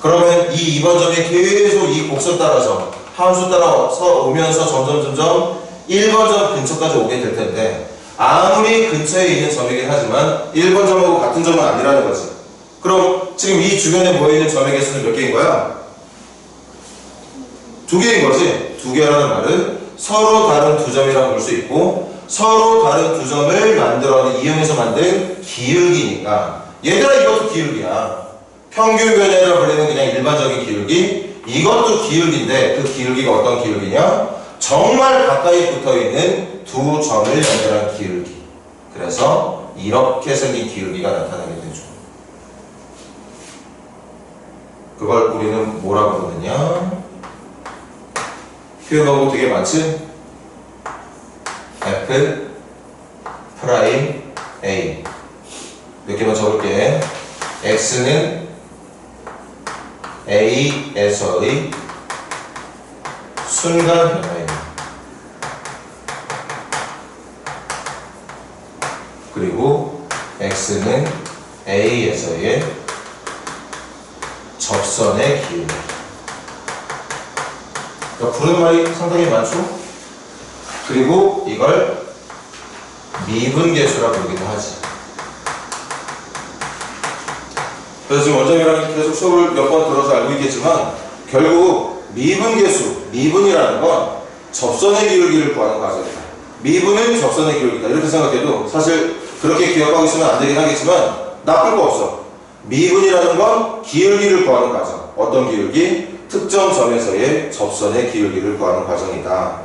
그러면 이 2번 점이 계속 이 곡선 따라서 함수 따라서 오면서 점점 1번 점 근처까지 오게 될 텐데 아무리 근처에 있는 점이긴 하지만 1번 점하고 같은 점은 아니라는 거지. 그럼 지금 이 주변에 모여있는 점의 개수는 몇 개인 거야? 2개인 거지. 2개라는 말은 서로 다른 두 점이라고 볼 수 있고 서로 다른 두 점을 이용해서 만든 기울기니까 얘들아 이것도 기울기야. 평균변이라고 불리는 그냥 일반적인 기울기. 이것도 기울기인데 그 기울기가 어떤 기울기냐? 정말 가까이 붙어있는 두 점을 연결한 기울기. 그래서 이렇게 생긴 기울기가 나타나게 되죠. 그걸 우리는 뭐라고 부르느냐? 표현 방법 되게 많지? F 프라임 A 몇 개만 적을게. X는 A에서의 순간 변화입니다. 그리고 X는 A에서의 접선의 기울기. 그러니까 부르는 말이 상당히 많죠? 그리고 이걸 미분계수라 부르기도 하지. 그래서 지금 원장이랑 계속 수업을 몇 번 들어서 알고 있겠지만 결국 미분계수, 미분이라는 건 접선의 기울기를 구하는 과정이다. 미분은 접선의 기울기다. 이렇게 생각해도 사실 그렇게 기억하고 있으면 안 되긴 하겠지만 나쁠 거 없어. 미분이라는 건 기울기를 구하는 과정. 어떤 기울기? 특정 점에서의 접선의 기울기를 구하는 과정이다.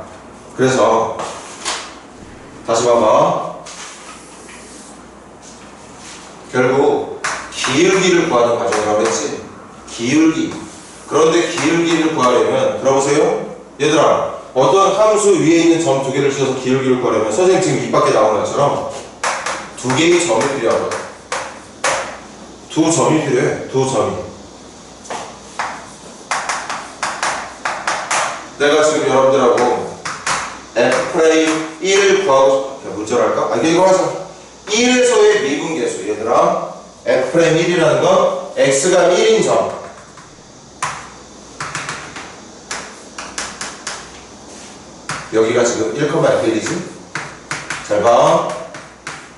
그래서 다시 봐봐. 결국 기울기를 구하는 과정이라고 했지. 기울기. 그런데 기울기를 구하려면 들어보세요. 얘들아 어떤 함수 위에 있는 점 2개를 씌워서 기울기를 구하려면 선생님 지금 입 밖에 나오는 것처럼 2개의 점이 필요하거든. 2점이 필요해. 2점이. 내가 지금 여러분들하고 F' 1을 구하고 싶어. 문자로 할까? 이거 하자. 1에서의 미분계수. 얘들아 F' 1이라는 건 X가 1인 점. 여기가 지금 1,1이지? 잘 봐.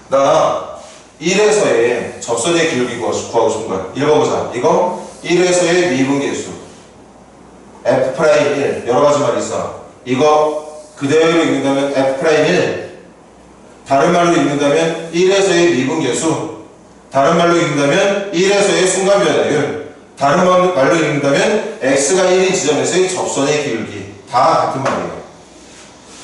나 1에서의 접선의 기울기 구하고 싶은 거야. 읽어보자. 이거 1에서의 미분계수 F'1 여러 가지 말이 있어. 이거 그대로 읽는다면 F'1 다른 말로 읽는다면 1에서의 미분계수 다른 말로 읽는다면 1에서의 순간변화율 다른 말로 읽는다면 x가 1인 지점에서의 접선의 기울기 다 같은 말이에요.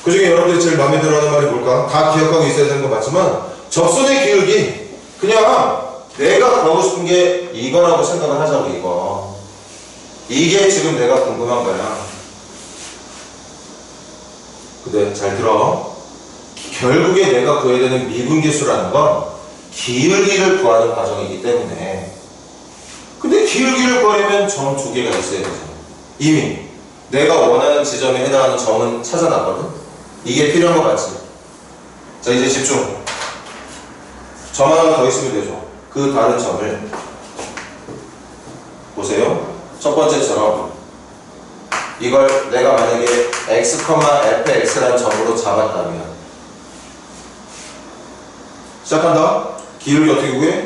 그 중에 여러분들이 제일 마음에 들어하는 말이 뭘까? 다 기억하고 있어야 되는 거 맞지만 접선의 기울기 그냥 내가 구하고 싶은 게 이거라고 생각을 하자고. 이거 이게 지금 내가 궁금한 거야. 근데 잘 들어. 결국에 내가 구해야 되는 미분계수라는 건 기울기를 구하는 과정이기 때문에 근데 기울기를 구하려면 점 두 개가 있어야 되잖아. 이미 내가 원하는 지점에 해당하는 점은 찾아놨거든. 이게 필요한 거 맞지? 자 이제 집중. 점 하나 더 있으면 되죠. 그 다른 점을 보세요. 첫 번째처럼 이걸 내가 만약에 x, fx라는 점으로 잡았다면 시작한다. 기울기 어떻게 구해?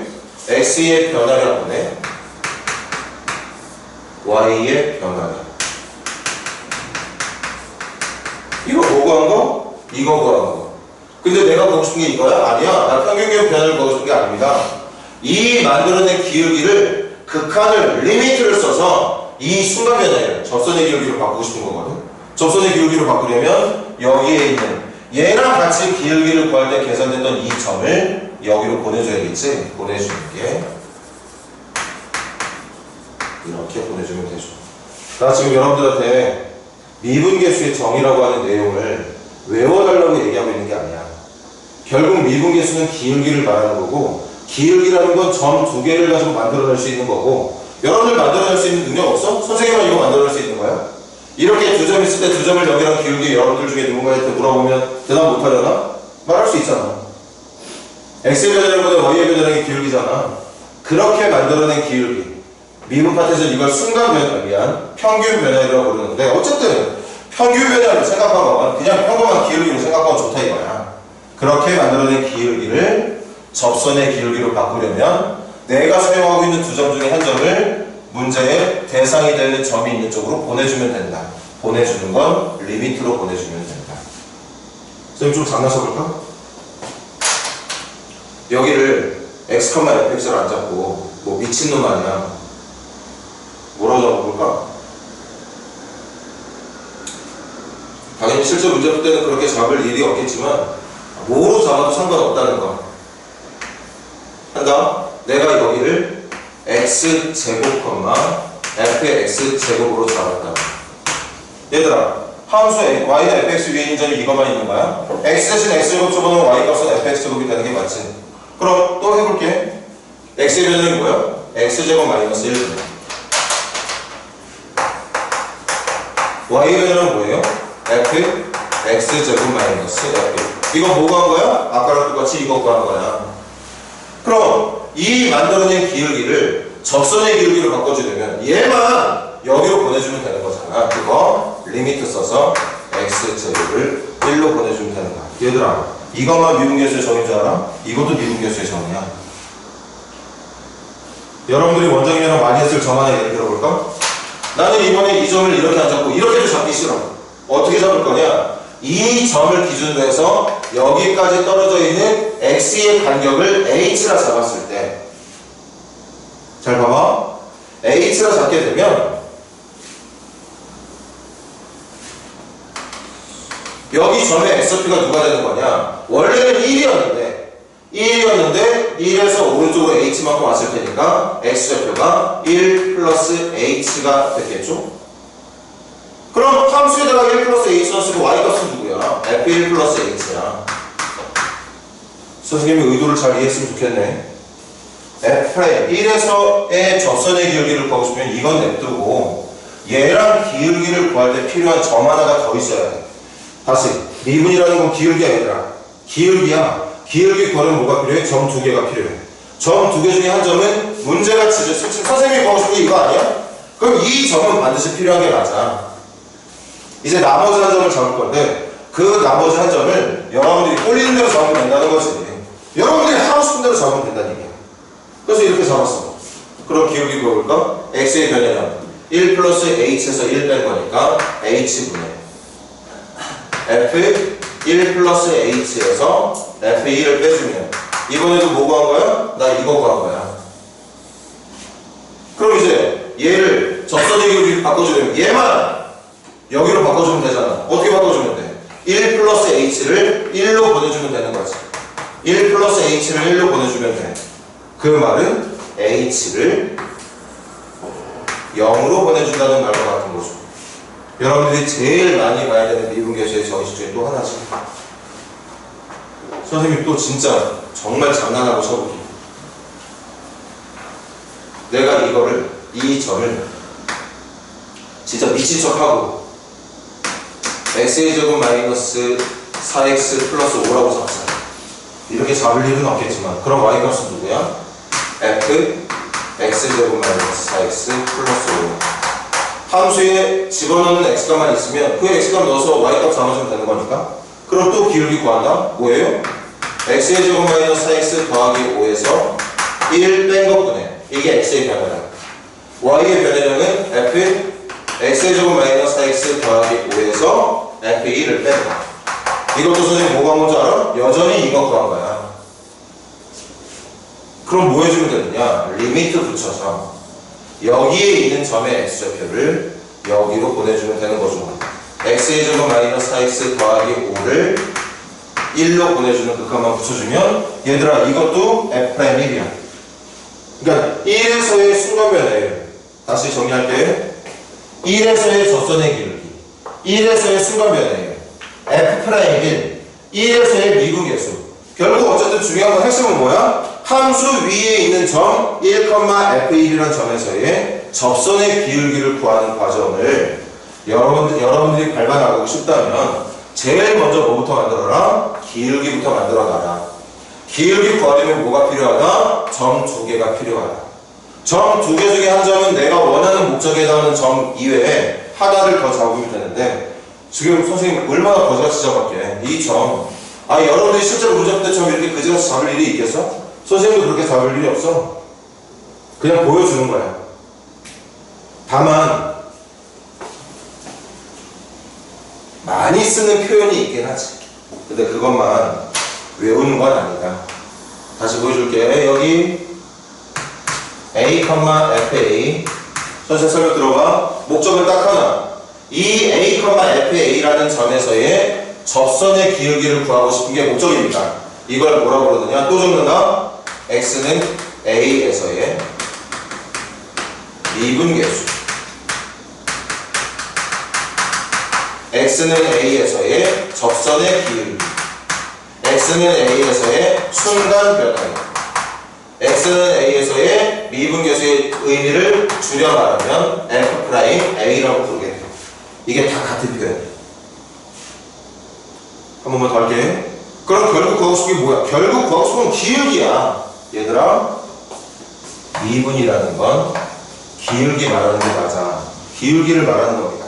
x의 변화량 분의 y의 변화량. 이거 뭐 구한 거? 이거 구한 거. 근데 내가 보고 싶은 게 이거야? 아니야. 나 평균기울 변화를 보고 싶은 게 아닙니다. 이 만들어낸 기울기를 극한을 리미트를 써서 이 순간 변화를 접선의 기울기로 바꾸고 싶은 거거든. 접선의 기울기로 바꾸려면 여기에 있는 얘랑 같이 기울기를 구할 때 계산됐던 이 점을 여기로 보내줘야겠지. 보내주는 게 이렇게 보내주면 되죠. 나 지금 여러분들한테 미분계수의 정의라고 하는 내용을 외워달라고 얘기하고 있는 게 아니야. 결국 미분계수는 기울기를 말하는 거고 기울기라는 건 점 두 개를 가지고 만들어낼 수 있는 거고 여러분들 만들어낼 수 있는 능력 없어? 선생님은 이거 만들어낼 수 있는 거야? 이렇게 두 점 있을 때 두 점을 여기랑 기울기 여러분들 중에 누군가한테 물어보면 대답 못하려나? 말할 수 있잖아. x의 변화량보다 y의 변화량이 기울기잖아. 그렇게 만들어낸 기울기 미분 파트에서 이걸 순간 변화에 의한 평균 변화율이라고 부르는데 어쨌든 평균 변화를 생각하면 그냥 평범한 기울기를 생각하면 좋다 이거야. 그렇게 만들어낸 기울기를 접선의 기울기로 바꾸려면 내가 사용하고 있는 두 점 중에 한 점을 문제의 대상이 되는 점이 있는 쪽으로 보내주면 된다. 보내주는 건 리미트로 보내주면 된다. 선생님 좀 장난쳐볼까? 여기를 x, fx를 안 잡고 뭐 미친놈 아니야. 뭐라고 잡아볼까? 당연히 실제 문제 풀 때는 그렇게 잡을 일이 없겠지만 뭐로 잡아도 상관없다는 거. 한다. 내가 여기를 x제곱, f의 x제곱으로 잡았다. 얘들아, 함수 y는 fx 위에 있는 점이 이것만 있는 거야? x 대신 x제곱 집어넣으면 y 값은 fx제곱이 되는 게 맞지? 그럼 또 해볼게. x의 변형이 뭐야? x제곱 마이너스 1. y의 변형은 뭐예요? f x제곱 마이너스 f. 이거 뭐 구한 거야? 아까랑 똑같이 이거 구한 거야. 그럼 이 만들어낸 기울기를 접선의 기울기로 바꿔주려면 얘만 여기로 보내주면 되는 거잖아. 그거 리미트 써서 x제곱을 1로 보내주면 되는 거야. 얘들아, 이것만 미분계수의 정의인 줄 알아? 이것도 미분계수의 정의야. 여러분들이 원장님이랑 많이 했을 점 하나 예를 들어볼까? 나는 이번에 이 점을 이렇게 안 잡고 이렇게도 잡기 싫어. 어떻게 잡을 거냐? 이 점을 기준으로 해서 여기까지 떨어져 있는 x의 간격을 h라 잡았을 때, 잘 봐봐. h라 잡게 되면 여기 점의 x표가 누가 되는 거냐? 원래는 1이었는데 1에서 오른쪽으로 h만큼 왔을 테니까 x좌표가 1 플러스 h가 됐겠죠? 그럼 함수에다가 1 플러스 h만 쓰고 y값은 누구야? f1 플러스 h야. 선생님이 의도를 잘 이해했으면 좋겠네. F'에 1에서의 접선의 기울기를 구하고 싶으면 이건 냅두고 얘랑 기울기를 구할 때 필요한 점 하나가 더 있어야 돼. 다시, 미분이라는 건 기울기야 얘들아. 기울기야. 기울기 구하려면 뭐가 필요해? 점 두 개가 필요해. 점 두 개 중에 한 점은 문제가 선생님이 구하고 싶은 게 이거 아니야? 그럼 이 점은 반드시 필요한 게 맞아. 이제 나머지 한 점을 잡을 건데 그 나머지 한 점을 여러분들이 꼴리는 대로 잡으면 된다는 거지. 여러분들이 하고 싶은 대로 잡으면 된다는 얘기야. 그래서 이렇게 잡았어. 그럼 기울기 구해볼까? x의 변화량 1 플러스 h에서 1 뺀 거니까 h분의 f 1 플러스 h에서 f1을 빼주면 이번에도 뭐 구한 거야? 나 이거 구한 거야. 그럼 이제 얘를 접선의 기울기 바꿔주면 얘만 여기로 바꿔주면 되잖아. 어떻게 바꿔주면 돼? 1 플러스 h를 1로 보내주면 되는 거지. 1 플러스 h를 1로 보내주면 돼. 그 말은 h를 0으로 보내준다는 말과 같은 거죠. 여러분들이 제일 많이 봐야 되는 미분계수의 정식 중에 또 하나지. 선생님 또 진짜 정말 장난하고 쳐보기. 내가 이거를 이 점을 진짜 미친 척하고 x의 제곱 마이너스 4x 플러스 5라고 잡자. 이렇게 잡을 일은 없겠지만 그럼 y 값은 누구야? f x제곱 마이너스 4x 플러스 5. 함수에 집어넣는 x값만 있으면 그 x값 넣어서 y값 잡아주면 되는 거니까. 그럼 또 기울기 구한다? 뭐예요? x의 제곱 마이너스 4x 더하기 5에서 1 뺀 것분에 이게 x의 변화량. y의 변화량은 f x의 제곱 마이너스 4x 더하기 5에서 f1을 뺀다. 이것도 선생님 뭐가 뭔지 알아? 여전히 이거 구한 거야. 그럼 뭐 해주면 되느냐? 리미트 붙여서 여기에 있는 점의 x좌표를 여기로 보내주면 되는 거죠. x의 제곱 마이너스 4x 더하기 5를 1로 보내주는 극한만 붙여주면 얘들아 이것도 f'1이야. 그러니까 1에서의 순간변화예요. 다시 정리할게. 1에서의 접선의 기울기 1에서의 순간변화예요. f'1 1에서의 미분계수. 결국 어쨌든 중요한 건 핵심은 뭐야? 함수 위에 있는 점 1,f1이라는 점에서의 접선의 기울기를 구하는 과정을 여러분들이 밟아나가고 싶다면 제일 먼저 뭐부터 만들어라? 기울기부터 만들어놔라. 기울기 구하려면 뭐가 필요하다? 점 2개가 필요하다. 점 2개 중에 한 점은 내가 원하는 목적에 해당하는 점 이외에 하나를 더 잡으면 되는데 지금 선생님 얼마나 거지같이 잡았게. 이 점 여러분들이 실제로 문제 푸는 점 이렇게 그지같이 잡을 일이 있겠어? 선생님도 그렇게 잡을 일이 없어. 그냥 보여주는 거야. 다만 많이 쓰는 표현이 있긴 하지. 근데 그것만 외우는 건 아니다. 다시 보여줄게. 여기 a, fa 선생님 설명 들어봐. 목적은 딱 하나. 이 a, fa라는 점에서의 접선의 기울기를 구하고 싶은 게 목적입니다. 이걸 뭐라고 그러느냐? 또 적는다. x는 a에서의 미분계수, x는 a에서의 접선의 기울기, x는 a에서의 순간 변화량, x는 a에서의 미분계수의 의미를 줄여 말하면 f'a라고 부르게 돼요. 이게 다 같은 표현이에요. 한 번만 더 할게. 그럼 결국 구하고 싶은 게 뭐야? 결국 구하고 싶은 건 기울기야. 얘들아, 미분이라는 건 기울기 말하는 게 맞아. 기울기를 말하는 겁니다.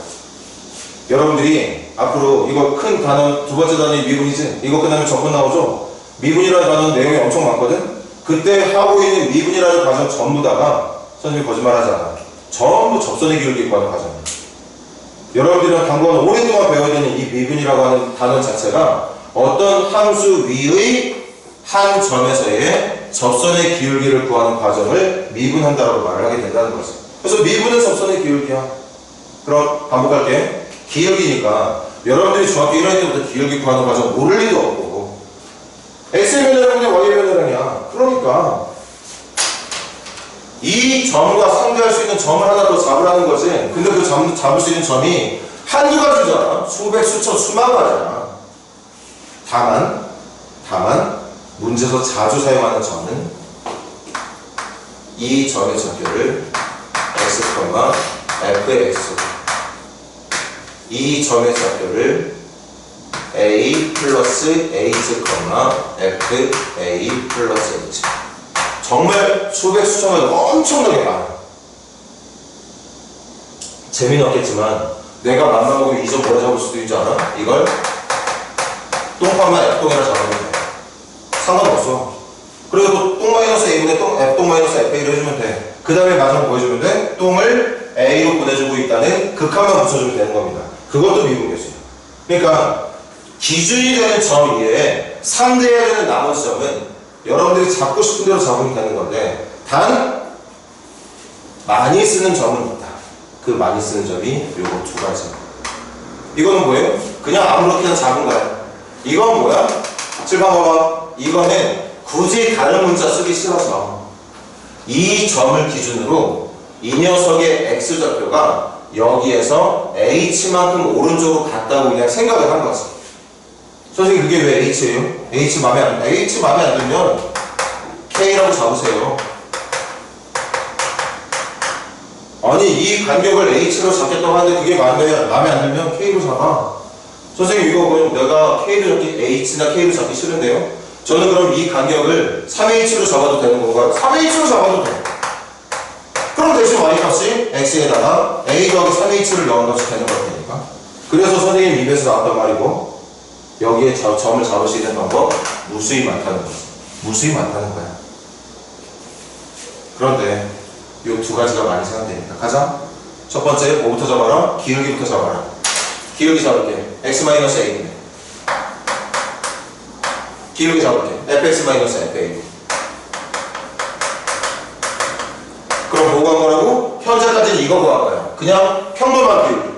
여러분들이 앞으로 이거 큰 단어, 두 번째 단어이 미분이지? 이거 끝나면 전부 나오죠? 미분이라는 단어는 내용이 엄청 많거든? 그때 하고 있는 미분이라는 과정 전부 다가 선생님이 거짓말 하지 않아. 전부 접선의 기울기 구하는 과정이야. 여러분들이랑 당분간 오랫동안 배워야 되는 이 미분이라고 하는 단어 자체가 어떤 함수 위의 한 점에서의 접선의 기울기를 구하는 과정을 미분한다고 말을 하게 된다는 거지. 그래서 미분은 접선의 기울기야. 그럼 반복할게. 기울기니까 여러분들이 중학교 1학년 때부터 기울기 구하는 과정 모를 리도 없고 x의 변화량이 y의 변화량이야. 그러니까 이 점과 상대할 수 있는 점을 하나 더 잡으라는 거지. 근데 그 잡을 수 있는 점이 한두 가지잖아. 수백, 수천, 수만 가지잖아. 다만 문제에서 자주 사용하는 점은 이 점의 좌표를 x, fx, 이 점의 좌표를 a 플러스 h, fa 플러스 h. 정말 수백, 수천 가지 엄청나게 많아. 재미는 없겠지만 내가 맘만 먹으면 이 점 오래 잡을 수도 있지 않아? 이걸 똥 똥, F똥이라 잡으면 돼. 상관없어. 그리고 또 똥 마이너스 A분의 똥, F똥 마이너스 FA를 해주면 돼. 그 다음에 마저 보여주면 돼. 똥을 A로 보내주고 있다는 극한만 붙여주면 되는 겁니다. 그것도 미분계수야. 그러니까 기준이 되는 점 위에 상대해야 되는 나머지 점은 여러분들이 잡고 싶은 대로 잡으면 되는 건데, 단 많이 쓰는 점은 있다. 그 많이 쓰는 점이 요거 두 가지. 이거는 뭐예요? 그냥 아무렇게나 잡은 거야. 이건 뭐야? 7번 봐봐. 이거는 굳이 다른 문자 쓰기 싫어서 이 점을 기준으로 이 녀석의 x좌표가 여기에서 h만큼 오른쪽으로 갔다고 그냥 생각을 한 거지. 선생님 그게 왜 h예요? h 맘에 안 들면 k라고 잡으세요. 아니 이 간격을 h로 잡겠다고 하는데 그게 마음에 안 들면 k로 잡아. 선생님 이거 그럼 내가 k로 잡기 h나 k로 잡기 싫은데요? 저는 그럼 이 간격을 3h로 잡아도 되는 건가요? 3h로 잡아도 돼. 그럼 대신 y값이 x에다가 a 더하기 3h를 넣은 값이 되는 거니까. 그래서 선생님 입에서 나왔단 말이고, 여기에 점을 잡을 수 있는 방법, 무수히 많다는 거지. 무수히 많다는 거야. 그런데 이 두 가지가 많이 생각되니까 가자. 첫 번째 뭐부터 잡아라? 기울기부터 잡아라. 기울기 잡을게. x-a인데 기울기 잡을게. fx-fa. 그럼 뭐 구한 거라고? 현재까지는 이거 구한 거야. 그냥 평범한 기울기.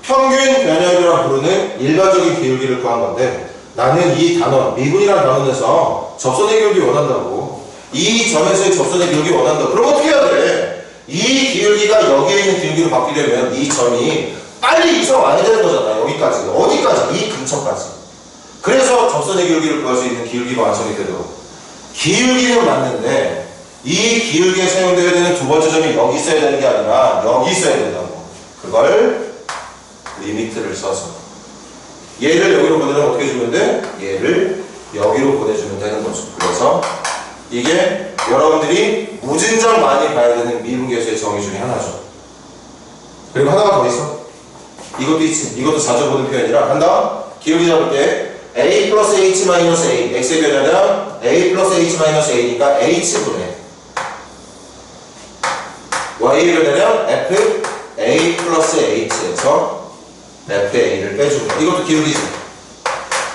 평균 변형이라 부르는 일반적인 기울기를 구한 건데, 나는 이 단원, 미분이라는 단원에서 접선의 기울기 원한다고. 이 점에서의 접선의 기울기 원한다. 그럼 어떻게 해야 돼? 이 기울기가 여기에 있는 기울기로 바뀌려면 이 점이 빨리 이상 와야 되는 거잖아. 여기까지. 어디까지? 이 근처까지. 그래서 접선의 기울기를 구할 수 있는 기울기가 완성이 되도록. 기울기는 맞는데 이 기울기에 사용되어야 되는 두 번째 점이 여기 있어야 되는 게 아니라 여기 있어야 된다고. 그걸 리미트를 써서 얘를 여기로 보내면 어떻게 주면 돼? 얘를 여기로 보내주면 되는 거죠. 그래서 이게 여러분들이 무진장 많이 봐야 되는 미분계수의 정의 중에 하나죠. 그리고 하나가 더 있어. 이것도 있지. 이것도 자주 보는 표현이라 한다. 기울기 잡을 때 a 플러스 h 마이너스 a, x의 변화량 a 플러스 h 마이너스 a니까 h분의 y의 변화량 f a 플러스 h에서 fa를 빼주고, 이것도 기울기지.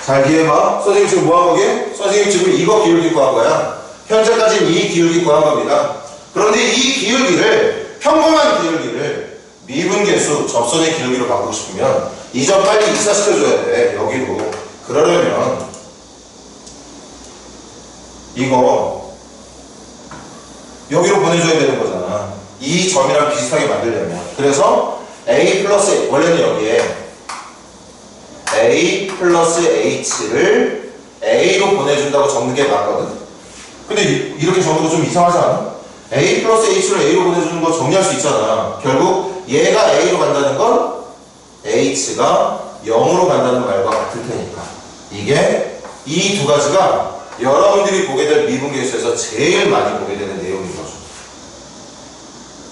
잘 기해봐. 선생님 지금 뭐 한 거게? 선생님 지금 이거 기울기 구한 거야. 현재까지는 이 기울기 구한 겁니다. 그런데 이 기울기를, 평범한 기울기를 미분계수, 접선의 기울기로 바꾸고 싶으면 이 점 빨리 이사시켜줘야 돼. 여기로. 그러려면 이거 여기로 보내줘야 되는 거잖아. 이 점이랑 비슷하게 만들려면. 그래서 a 플러스, 원래는 여기에 a 플러스 h를 a로 보내준다고 적는 게 맞거든. 근데 이렇게 적는 거 좀 이상하지 않아? a 플러스 h를 a로 보내주는 거 정리할 수 있잖아. 결국 얘가 a로 간다는 건 h가 0으로 간다는 말과 같을 테니까. 이게 이 두 가지가 여러분들이 보게 될 미분계수에서 제일 많이 보게 되는 내용인 거죠.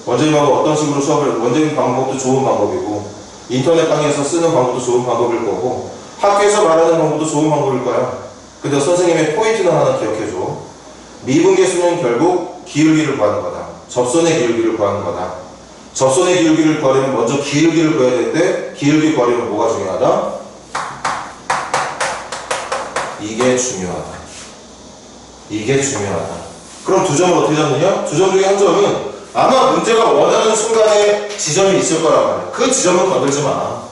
원장님하고 어떤 식으로 수업을, 원장님 방법도 좋은 방법이고, 인터넷 강의에서 쓰는 방법도 좋은 방법일 거고, 학교에서 말하는 방법도 좋은 방법일 거야. 근데 선생님의 포인트는 하나 기억해줘. 미분계수는 결국 기울기를 구하는 거다. 접선의 기울기를 구하는 거다. 접선의 기울기를 구하려면 먼저 기울기를 구해야 되는데, 기울기 구하려면 뭐가 중요하다? 이게 중요하다. 이게 중요하다. 그럼 두 점을 어떻게 잡느냐? 두 점 중에 한 점은 아마 문제가 원하는 순간에 지점이 있을 거란 말이야. 그 지점은 건들지 마.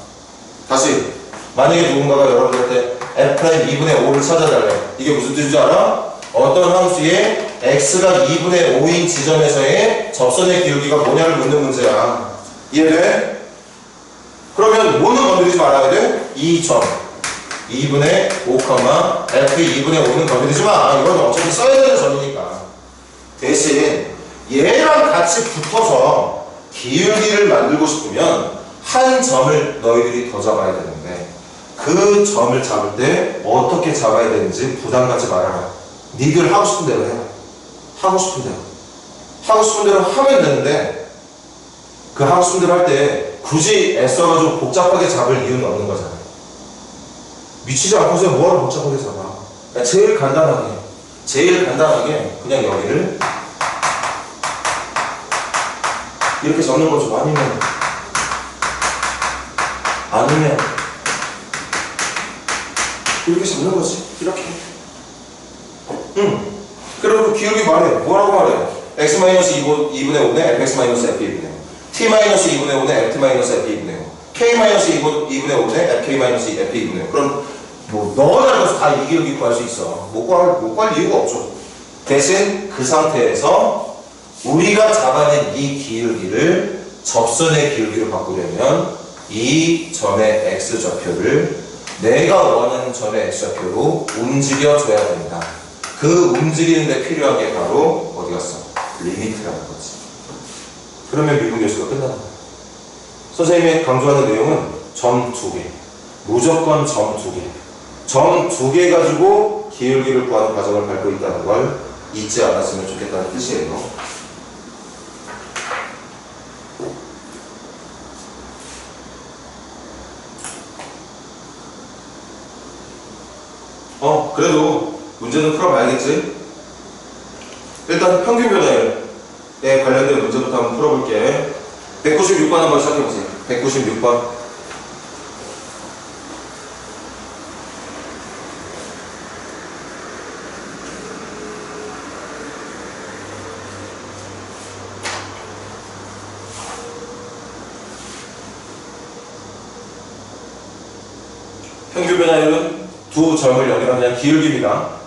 다시, 만약에 누군가가 여러분들한테 f'2분의 5를 찾아달래. 이게 무슨 뜻인 줄 알아? 어떤 함수의 x가 2분의 5인 지점에서의 접선의 기울기가 뭐냐를 묻는 문제야. 이해돼? 그러면 뭐는 건드리지 말아야 돼? 이 점 2분의 5, f 2분의 5는 건드리지 마. 이건 어차피 써야 되는 점이니까. 대신 얘랑 같이 붙어서 기울기를 만들고 싶으면 한 점을 너희들이 더 잡아야 되는데, 그 점을 잡을 때 어떻게 잡아야 되는지 부담 갖지 말아라. 니들 하고 싶은 대로 해. 하고 싶은 대로. 하고 싶은 대로 하면 되는데, 그 하고 싶은 대로 할 때 굳이 애써가지고 복잡하게 잡을 이유는 없는 거잖아. 미치지 않고서 뭐하러 복잡하게 잡아. 그러니까 제일 간단하게 그냥 여기를 이렇게 잡는 거죠. 아니면 이렇게 잡는 거지. 이렇게. 그리고 그 기울기 말해. 뭐라고 말해? x-2분의 5는 fx-f2분의 5. t-2분의 5는 ft-f2분의 5. k-2분의 5는 fk-f2분의 5. 그럼 뭐 너나 가서 다 이 기울기 구할 수 있어. 못 구할 이유가 없죠. 대신 그 상태에서 우리가 잡아낸 이 기울기를 접선의 기울기로 바꾸려면 이 점의 x좌표를 내가 원하는 점의 x좌표로 움직여줘야 된다. 그 움직이는데 필요한 게 바로 어디 갔어? 리미트라는 거지. 그러면 미분계수가 끝나는 거야. 선생님이 강조하는 내용은 점 2개. 무조건 점 2개. 점 2개 가지고 기울기를 구하는 과정을 밟고 있다는 걸 잊지 않았으면 좋겠다는 뜻이에요. 그래도 문제는 풀어봐야겠지? 일단 평균 변화율에 관련된 문제부터 한번 풀어볼게. 196번 한번 시작해보세요. 196번. 평균 변화율은 두 점을 연결한 그냥 기울기입니다.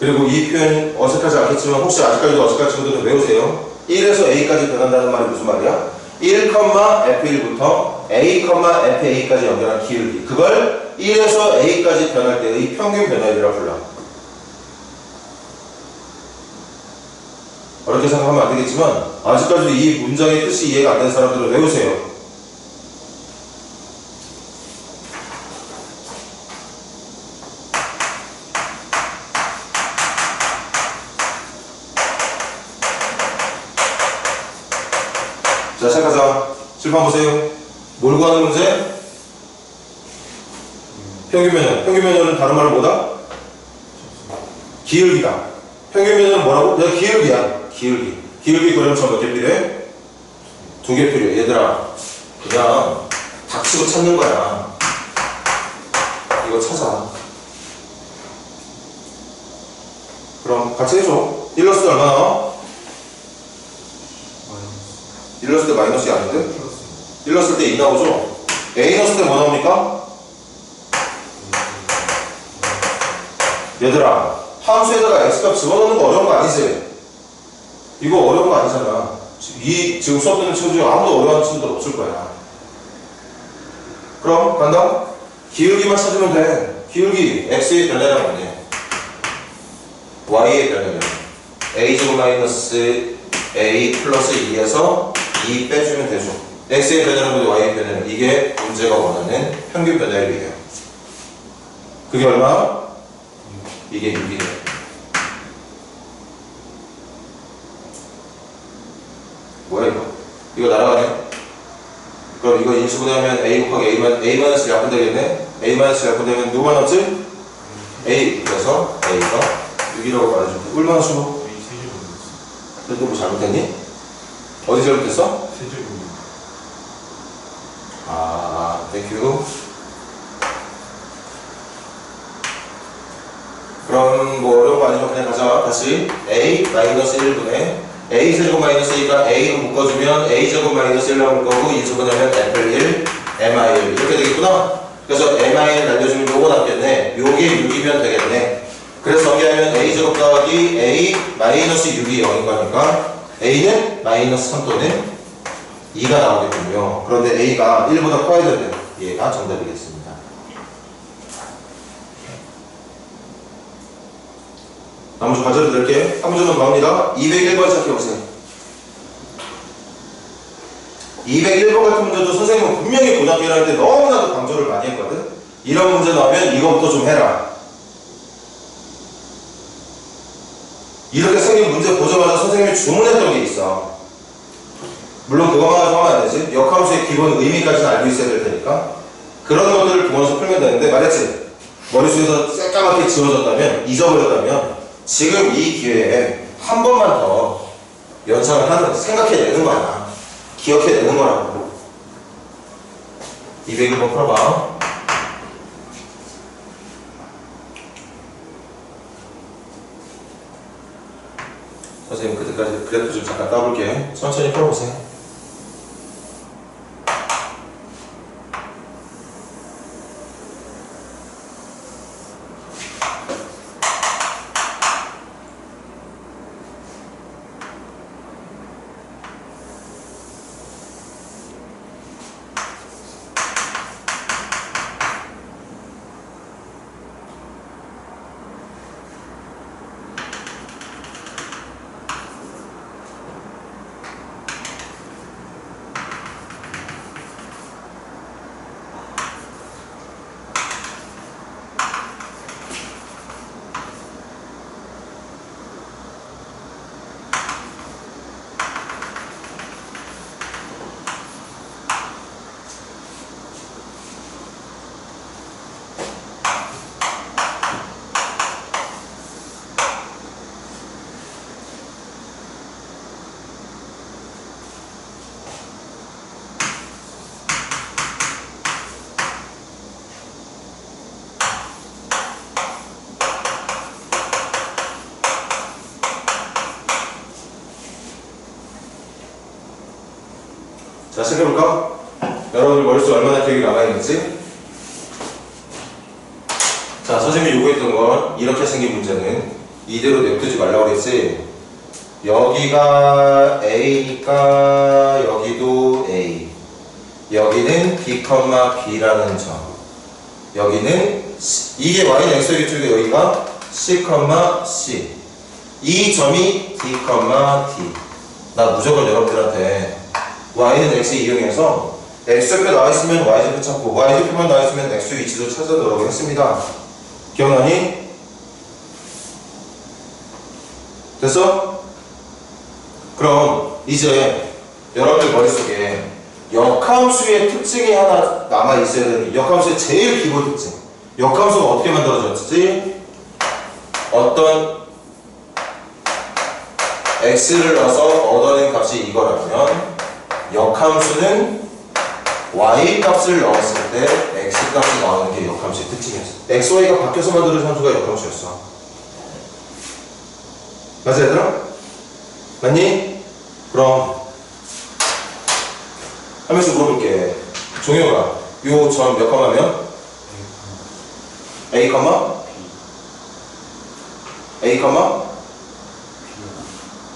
그리고 이 표현 어색하지 않겠지만 혹시 아직까지도 어색한 친구들은 외우세요. 1에서 A까지 변한다는 말이 무슨 말이야? 1,F1부터 A,FA까지 연결한 기울기. 그걸 1에서 A까지 변할 때의 평균 변화율이라고 불러. 어렵게 생각하면 안 되겠지만 아직까지도 이 문장의 뜻이 이해가 안 되는 사람들은 외우세요. 자, 시작하자. 칠판 보세요. 뭘 구하는 문제? 평균 변화. 평균 변화는 다른 말로 뭐다? 기울기다. 평균 변화는 뭐라고? 그냥 기울기야. 기울기 그러면 점 몇 개 필요해? 2개 필요해. 얘들아, 그냥 닥치고 찾는 거야. 이거 찾아. 그럼 같이 해줘. 1 넣었을 때 얼마 나와? 1 넣었을 때 마이너스 아닌데? 1 넣었을 때 2 나오죠? A 넣었을 때 뭐 나옵니까? 얘들아, 함수에다가 x값 집어넣는 거 어려운 거 아니지? 이거 어려운 거 아니잖아. 지금 수업 듣는 친구 중에 아무도 어려워하는 친구들 없을 거야. 그럼 간다? 기울기만 찾으면 돼. 기울기 x의 변화량 뭐냐? y의 변화량 a제곱 마이너스 a 플러스 2에서 2 빼주면 되죠. x의 변화량보다 y의 변화량. 이게 문제가 원하는 평균 변화율이에요. 그게 얼마? 이게 6이에요. 뭐야 이거? 이거 날아가네? 그럼 이거 인수분해하면 a 곱하기 a-를 약분되겠네? a-를 약분되면 누가 남지? a. 그래서 a가 6이라고 말해주면 돼. 얼마나 쉬워? 그래도 뭐 잘못했니? 어디 잘못했어? 땡큐. 그럼 뭐 어려운 거 아니면 그냥 가자. 다시 a 마이너스 1분의 a 제곱 마이너스 2가 a로 묶어주면 a 제곱 마이너스 1로 묶어고 2제곱하면 fl1 mi1 이렇게 되겠구나. 그래서 mi1 날려주면 요거 남겠네. 요게 6이면 되겠네. 그래서 정리하면 a 제곱 더하기 a 마이너스 6이 0인 거니까 a는 마이너스 3 또는 2가 나오겠군요. 그런데 a가 1보다 커야 되는데 얘가 정답이겠습니다. 나머지 과제를 드릴게. 한 문제만 나옵니다. 201번 시작해보세요. 201번 같은 문제도 선생님은 분명히 고등학교 1학년 때 너무나도 강조를 많이 했거든. 이런 문제 나오면 이것부터 좀 해라. 이렇게 생긴 문제 보자마자 선생님이 주문했던 게 있어. 물론 그것만 가지고 하면 안 되지. 역함수의 기본 의미까지는 알고 있어야 될 테니까. 그런 것들을 보면서 풀면 되는데 말했지. 머릿속에서 새까맣게 지워졌다면, 잊어버렸다면 지금 이 기회에 한 번만 더 연상을 하는, 생각해내는 거야. 기억해내는 거라고. 201번 풀어봐. 선생님 그때까지 그래프 좀 잠깐 따볼게. 천천히 풀어보세요. 자, 시작해볼까? 여러분들 머릿속에 얼마나 기억이 남아있는지. 자, 선생님이 요구했던 건 이렇게 생긴 문제는 이대로 냅두지 말라고 그랬지. 여기가 A니까 여기도 A, 여기는 B, B라는 점, 여기는 C. 이게 Y는 X의 기초인데 여기가 C, C. 이 점이 D, D. 나 무조건 여러분들한테 Y는 X 이용해서 X좌표 나와있으면 Y좌표 찾고 Y좌표만 나와있으면 X 위치도 찾아보라고 했습니다. 기억나니? 됐어? 그럼 이제 여러분들 머릿속에 역함수의 특징이 하나 남아있어야 되는, 역함수의 제일 기본 특징. 역함수가 어떻게 만들어졌지? 어떤 X를 넣어서 얻어낸 값이 이거라면 역함수는 y 값을 넣었을 때 x 값이 나오는 게 역함수의 특징이었어. x, y가 바뀌어서 만들어진 함수가 역함수였어. 맞아 얘들아? 맞니? 그럼 한 명씩 물어볼게. 종효가 요 점 몇 컴마면? a, a,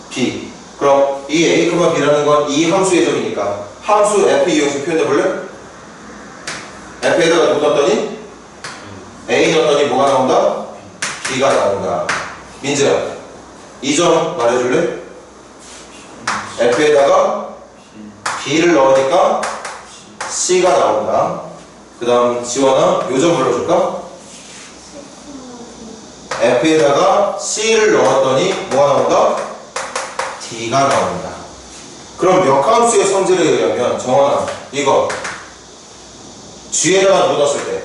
b. 그럼 이 a, b라는 건 이 함수의 점이니까 함수 f 이용해서 표현해볼래? f에다가 뭐 넣었더니? a 넣었더니 뭐가 나온다? b가 나온다. 민재야, 이 점 말해줄래? f에다가 b를 넣으니까 c가 나온다. 그 다음 지원아, 요 점 불러줄까? f에다가 c를 넣었더니 뭐가 나온다? d가 나온다. 그럼 역함수의 성질에 의하면 정원아, 이거 g에다가 넣었을 때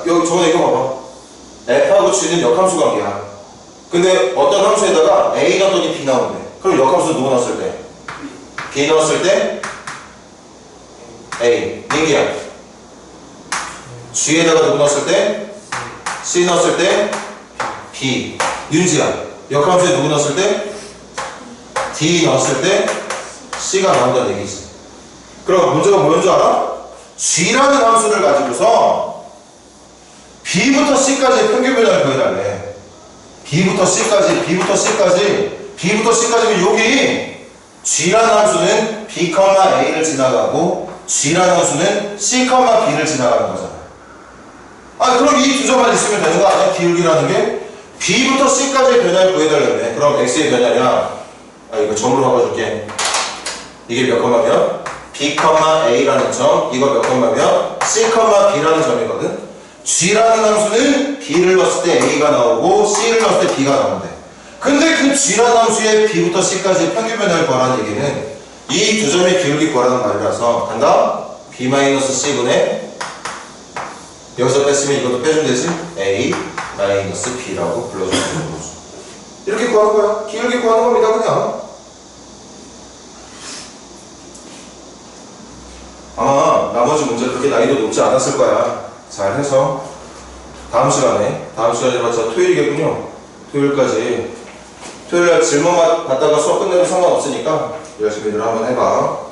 여기 정원아 이거 봐봐. f하고 g는 역함수 관계야. 근데 어떤 함수에다가 a 넣었더니 b 나오는데, 그럼 역함수 누구 넣었을 때? b 넣었을 때 a. 민기야, g에다가 누구 넣었을 때? c 넣었을 때 b. 윤지야, 역함수에 누구 넣었을 때? d 넣었을 때 c가 나온다는 얘기지. 그럼 문제가 뭐인 줄 알아? g라는 함수를 가지고서 b부터 c까지 평균 변화를 구해달래. b부터 c까지면 여기 g라는 함수는 b, a를 지나가고 g라는 함수는 c, b를 지나가는 거잖아. 아, 그럼 이 두 점만 있으면 되는 거 아니야? 기울기라는 게 b부터 c까지의 변화를 구해달라네. 그럼 x의 변화냐? 아, 이거 점으로 바꿔줄게. 이게 몇 컴마면? b, a라는 점. 이거 몇 컴마면? c, b라는 점이거든. g라는 함수는 b를 넣었을 때 a가 나오고 c를 넣었을 때 b가 나오는데, 근데 그 g라는 함수의 b부터 c까지의 평균 변화를 구하라는 얘기는 이 두 점의 기울기 구하라는 말이라서 간다. b-c분의 여기서 뺐으면 이것도 빼주면 되지. a-b라고 불러주면 되는 거죠. 이렇게 구하는 거야. 기울기 구하는 겁니다. 그냥 아마 나머지 문제 그렇게 난이도 높지 않았을 거야. 잘 해서 다음 시간이라서 토요일이겠군요. 토요일날 질문만 받다가 수업 끝내도 상관없으니까 열심히들 한번 해봐.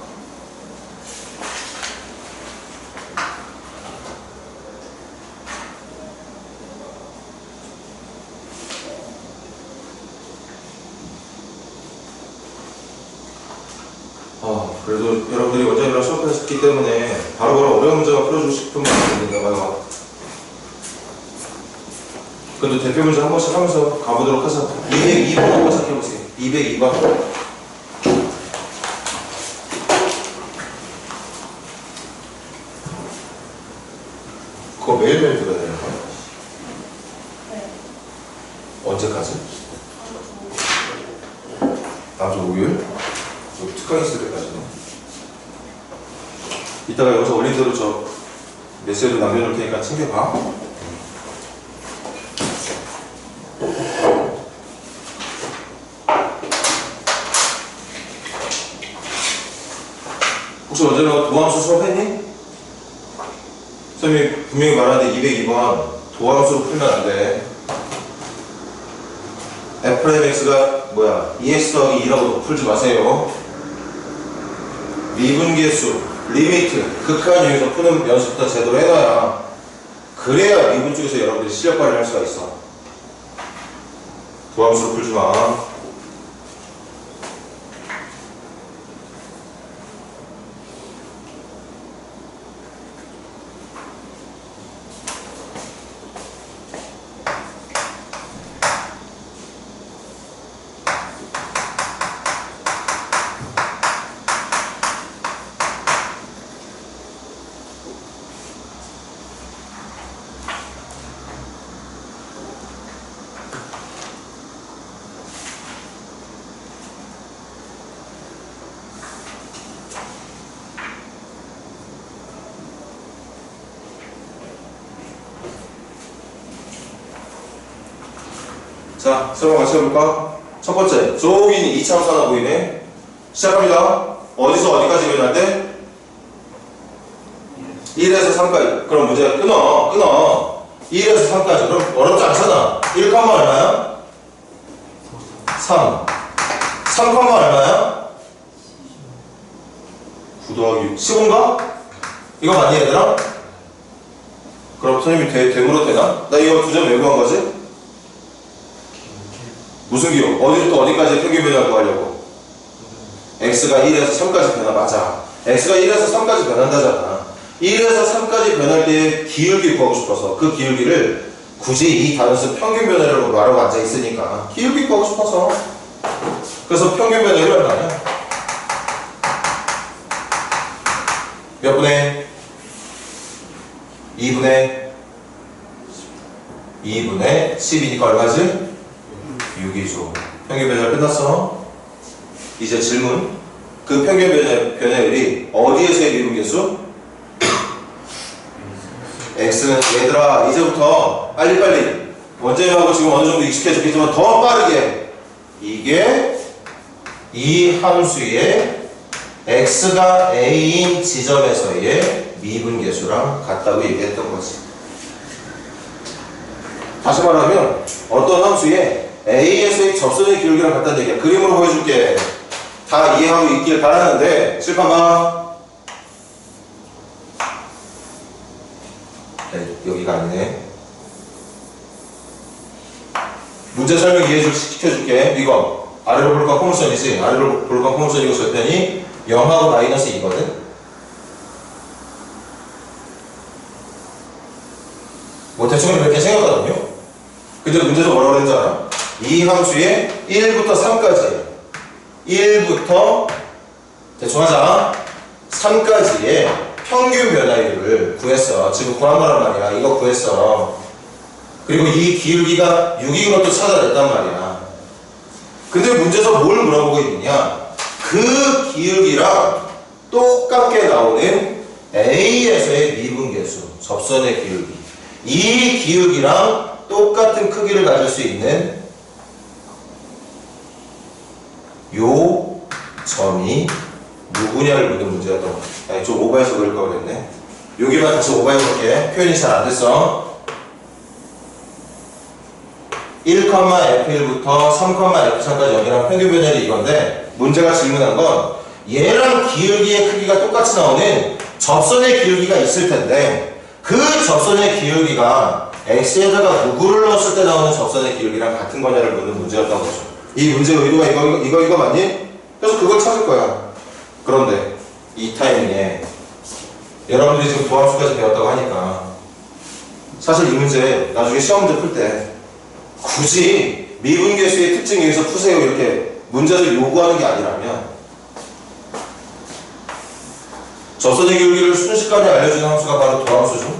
그래도 여러분들이 원장님이랑 수업했기 때문에 바로바로 어려운 문제만 풀어주고 싶은 마음이 있는데 봐요. 그래도 대표 문제 한 번씩 하면서 가보도록 하자. 202번 한번 시작해보세요. 202번. 그거 매일매일 들어야 되는 거야? 네. 언제까지? 다음 주 목요일? 여기 특강 있을 때까지는. 이따가 여기서 올린 대로 저 메시지로 남겨놓을 테니까 챙겨봐. 혹시 어제 너 도함수 수업했니? 선생님이 분명히 말하는데 202번 도함수로 풀면 안 돼. f'x가 뭐야? 2x 더하기 2라고 풀지 마세요. 미분계수, 리미트, 극한 유형에서 푸는 연습부터 제대로 해놔야 그래야 미분 쪽에서 여러분들이 실력 발휘를 할 수가 있어. 도함수로 풀지 마. 자, 설명 같이 해볼까? 첫 번째, 조긴 2차함수 하나 보이네. 시작합니다. 어디서 어디까지 변할 때? 1에서 3까지. 그럼 문제 끊어. 1에서 3까지. 그럼 어렵지 않잖아. 1, 얼마야? 3. 3, 얼마야? 9 더하기 15인가? 이거 맞니, 얘들아? 그럼 선생님이 되물어 되나? 나 이거 두 점 외고 한 거지? 무슨 기호? 어디부터 어디까지 평균 변화를 구하려고? x가 1에서 3까지 변화. 맞아. x가 1에서 3까지 변한다잖아. 1에서 3까지 변할 때 기울기 구하고 싶어서 그 기울기를 굳이 이 단수 평균 변화라고 말하고 앉아있으니까 기울기 구하고 싶어서. 그래서 평균 변화를 얼마냐? 몇 분의? 2분의 10이니까 얼마지? 6이죠. 평균 변화 끝났어. 이제 질문. 그 평균 변화율이 어디에서의 미분계수? x는 얘들아 이제부터 빨리빨리 원장님하고 지금 어느 정도 익숙해졌겠지만 더 빠르게 이게 이 함수의 x가 a인 지점에서의 미분계수랑 같다고 얘기했던 거지. 다시 말하면 어떤 함수의 A에서의 접선의 기울기랑 같다는 얘기야. 그림으로 보여줄게. 다 이해하고 있길 바라는데 칠판봐. 네, 여기가 아니네. 문제 설명 이해 시켜줄게. 이거 아래로 볼까 포물선이지. 아래로 볼까 포물선이고 절편이 0하고 마이너스 2거든. 뭐 대충 이렇게 생겼거든요. 근데 문제에서 뭐라고 그랬는지 알아? 이 함수의 1부터 3까지 1부터 대충 하자 3까지의 평균 변화율을 구했어. 지금 구한 거란 말이야. 이거 구했어. 그리고 이 기울기가 6인 것도 찾아냈단 말이야. 근데 문제에서 뭘 물어보고 있느냐? 그 기울기랑 똑같게 나오는 A에서의 미분계수, 접선의 기울기. 이 기울기랑 똑같은 크기를 가질 수 있는 요 점이 누구냐를 묻는 문제였던 거야. 아니, 좀 오버해서 그럴 걸 그랬네. 여기만 다시 오버해볼게. 표현이 잘 안 됐어. 1,f1부터 3,f3까지 여기랑 평균 변열이 이건데, 문제가 질문한 건 얘랑 기울기의 크기가 똑같이 나오는 접선의 기울기가 있을 텐데, 그 접선의 기울기가 x에다가 누구를 넣었을 때 나오는 접선의 기울기랑 같은 거냐를 묻는 문제였던 거죠. 이 문제의 의도가 이거 맞니? 그래서 그걸 찾을 거야. 그런데 이 타이밍에 여러분들이 지금 도함수까지 배웠다고 하니까 사실 이 문제 나중에 시험 문제 풀 때 굳이 미분계수의 특징에 의해서 푸세요 이렇게 문제를 요구하는 게 아니라면 접선의 기울기를 순식간에 알려주는 함수가 바로 도함수죠.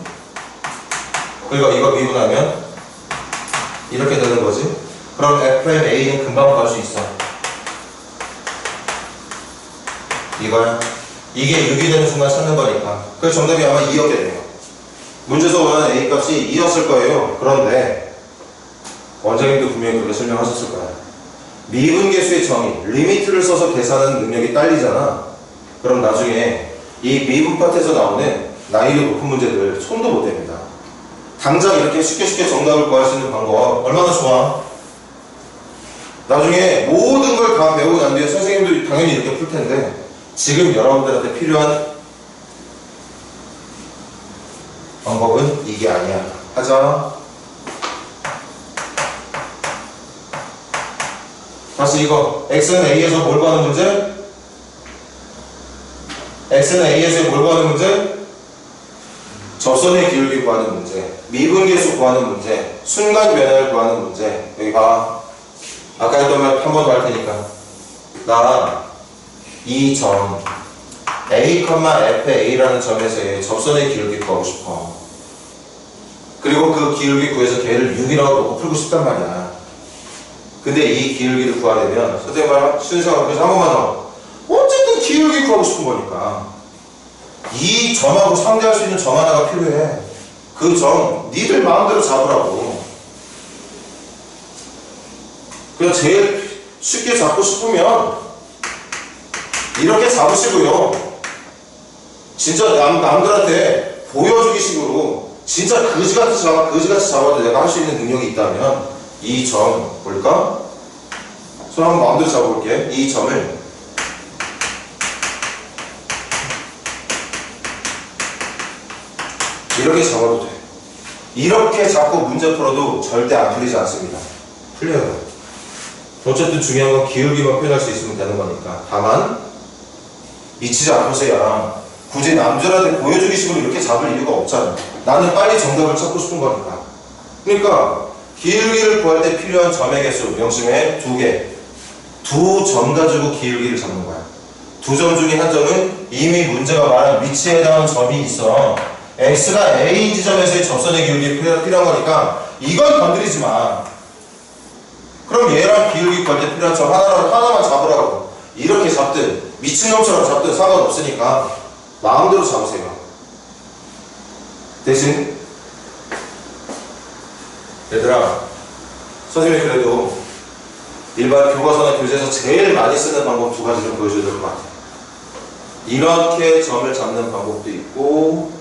그러니까 이거 미분하면 이렇게 되는 거지. 그럼 f'A는 금방 구할 수 있어. 이거야. 이게 6이 되는 순간 찾는 거니까. 그래서 정답이 아마 2였겠네요. 문제에서 원하는 A 값이 2였을 거예요. 그런데 원장님도 분명히 그렇게 설명하셨을 거야. 미분계수의 정의, 리미트를 써서 계산하는 능력이 딸리잖아. 그럼 나중에 이 미분 파트에서 나오는 난이도 높은 문제들 손도 못 댑니다. 당장 이렇게 쉽게 정답을 구할 수 있는 방법 얼마나 좋아? 나중에 모든 걸 다 배우고 난 뒤에 선생님도 당연히 이렇게 풀 텐데 지금 여러분들한테 필요한 방법은 이게 아니야. 하자. 다시 이거 x는 a에서 뭘 구하는 문제? x는 a에서 뭘 구하는 문제? 접선의 기울기 구하는 문제, 미분계수 구하는 문제, 순간 변화를 구하는 문제. 여기 봐. 아까 했던 말 한 번 더 할 테니까. 나 이 점 A, FA라는 점에서의 접선의 기울기 구하고 싶어. 그리고 그 기울기 구해서 걔를 6이라고 놓고 풀고 싶단 말이야. 근데 이 기울기를 구하려면 선생님 말 순서가 그래서 한 번만 더. 어쨌든 기울기 구하고 싶은 거니까. 이 점하고 상대할 수 있는 점 하나가 필요해. 그 점, 니들 마음대로 잡으라고. 그냥 제일 쉽게 잡고 싶으면 이렇게 잡으시고요. 진짜 남들한테 보여주기 식으로 진짜 그지같이 잡아도 내가 할 수 있는 능력이 있다면 이 점, 볼까? 손 한번 마음대로 잡아볼게. 이 점을 이렇게 잡아도 돼. 이렇게 잡고 문제 풀어도 절대 안 풀리지 않습니다. 풀려요. 어쨌든 중요한 건 기울기만 표현할 수 있으면 되는 거니까. 다만 미치지 않고서야 굳이 남들한테 보여주기 식으로 이렇게 잡을 이유가 없잖아. 나는 빨리 정답을 찾고 싶은 거니까. 그러니까 기울기를 구할 때 필요한 점의 개수 명심해 2개. 2점 가지고 기울기를 잡는 거야. 2점 중에 한 점은 이미 문제가 말한 위치에 해당하는 점이 있어. x가 A 지점에서의 접선의 기울기 필요한 거니까 이건 건드리지 마. 그럼 얘랑 기울기 구할 때 필요한 점 하나만 잡으라고. 이렇게 잡든 미친놈처럼 잡든 상관없으니까 마음대로 잡으세요. 대신 얘들아, 선생님이 그래도 일반 교과서나 교재에서 제일 많이 쓰는 방법 2가지 좀 보여줘야 될 것 같아. 이렇게 점을 잡는 방법도 있고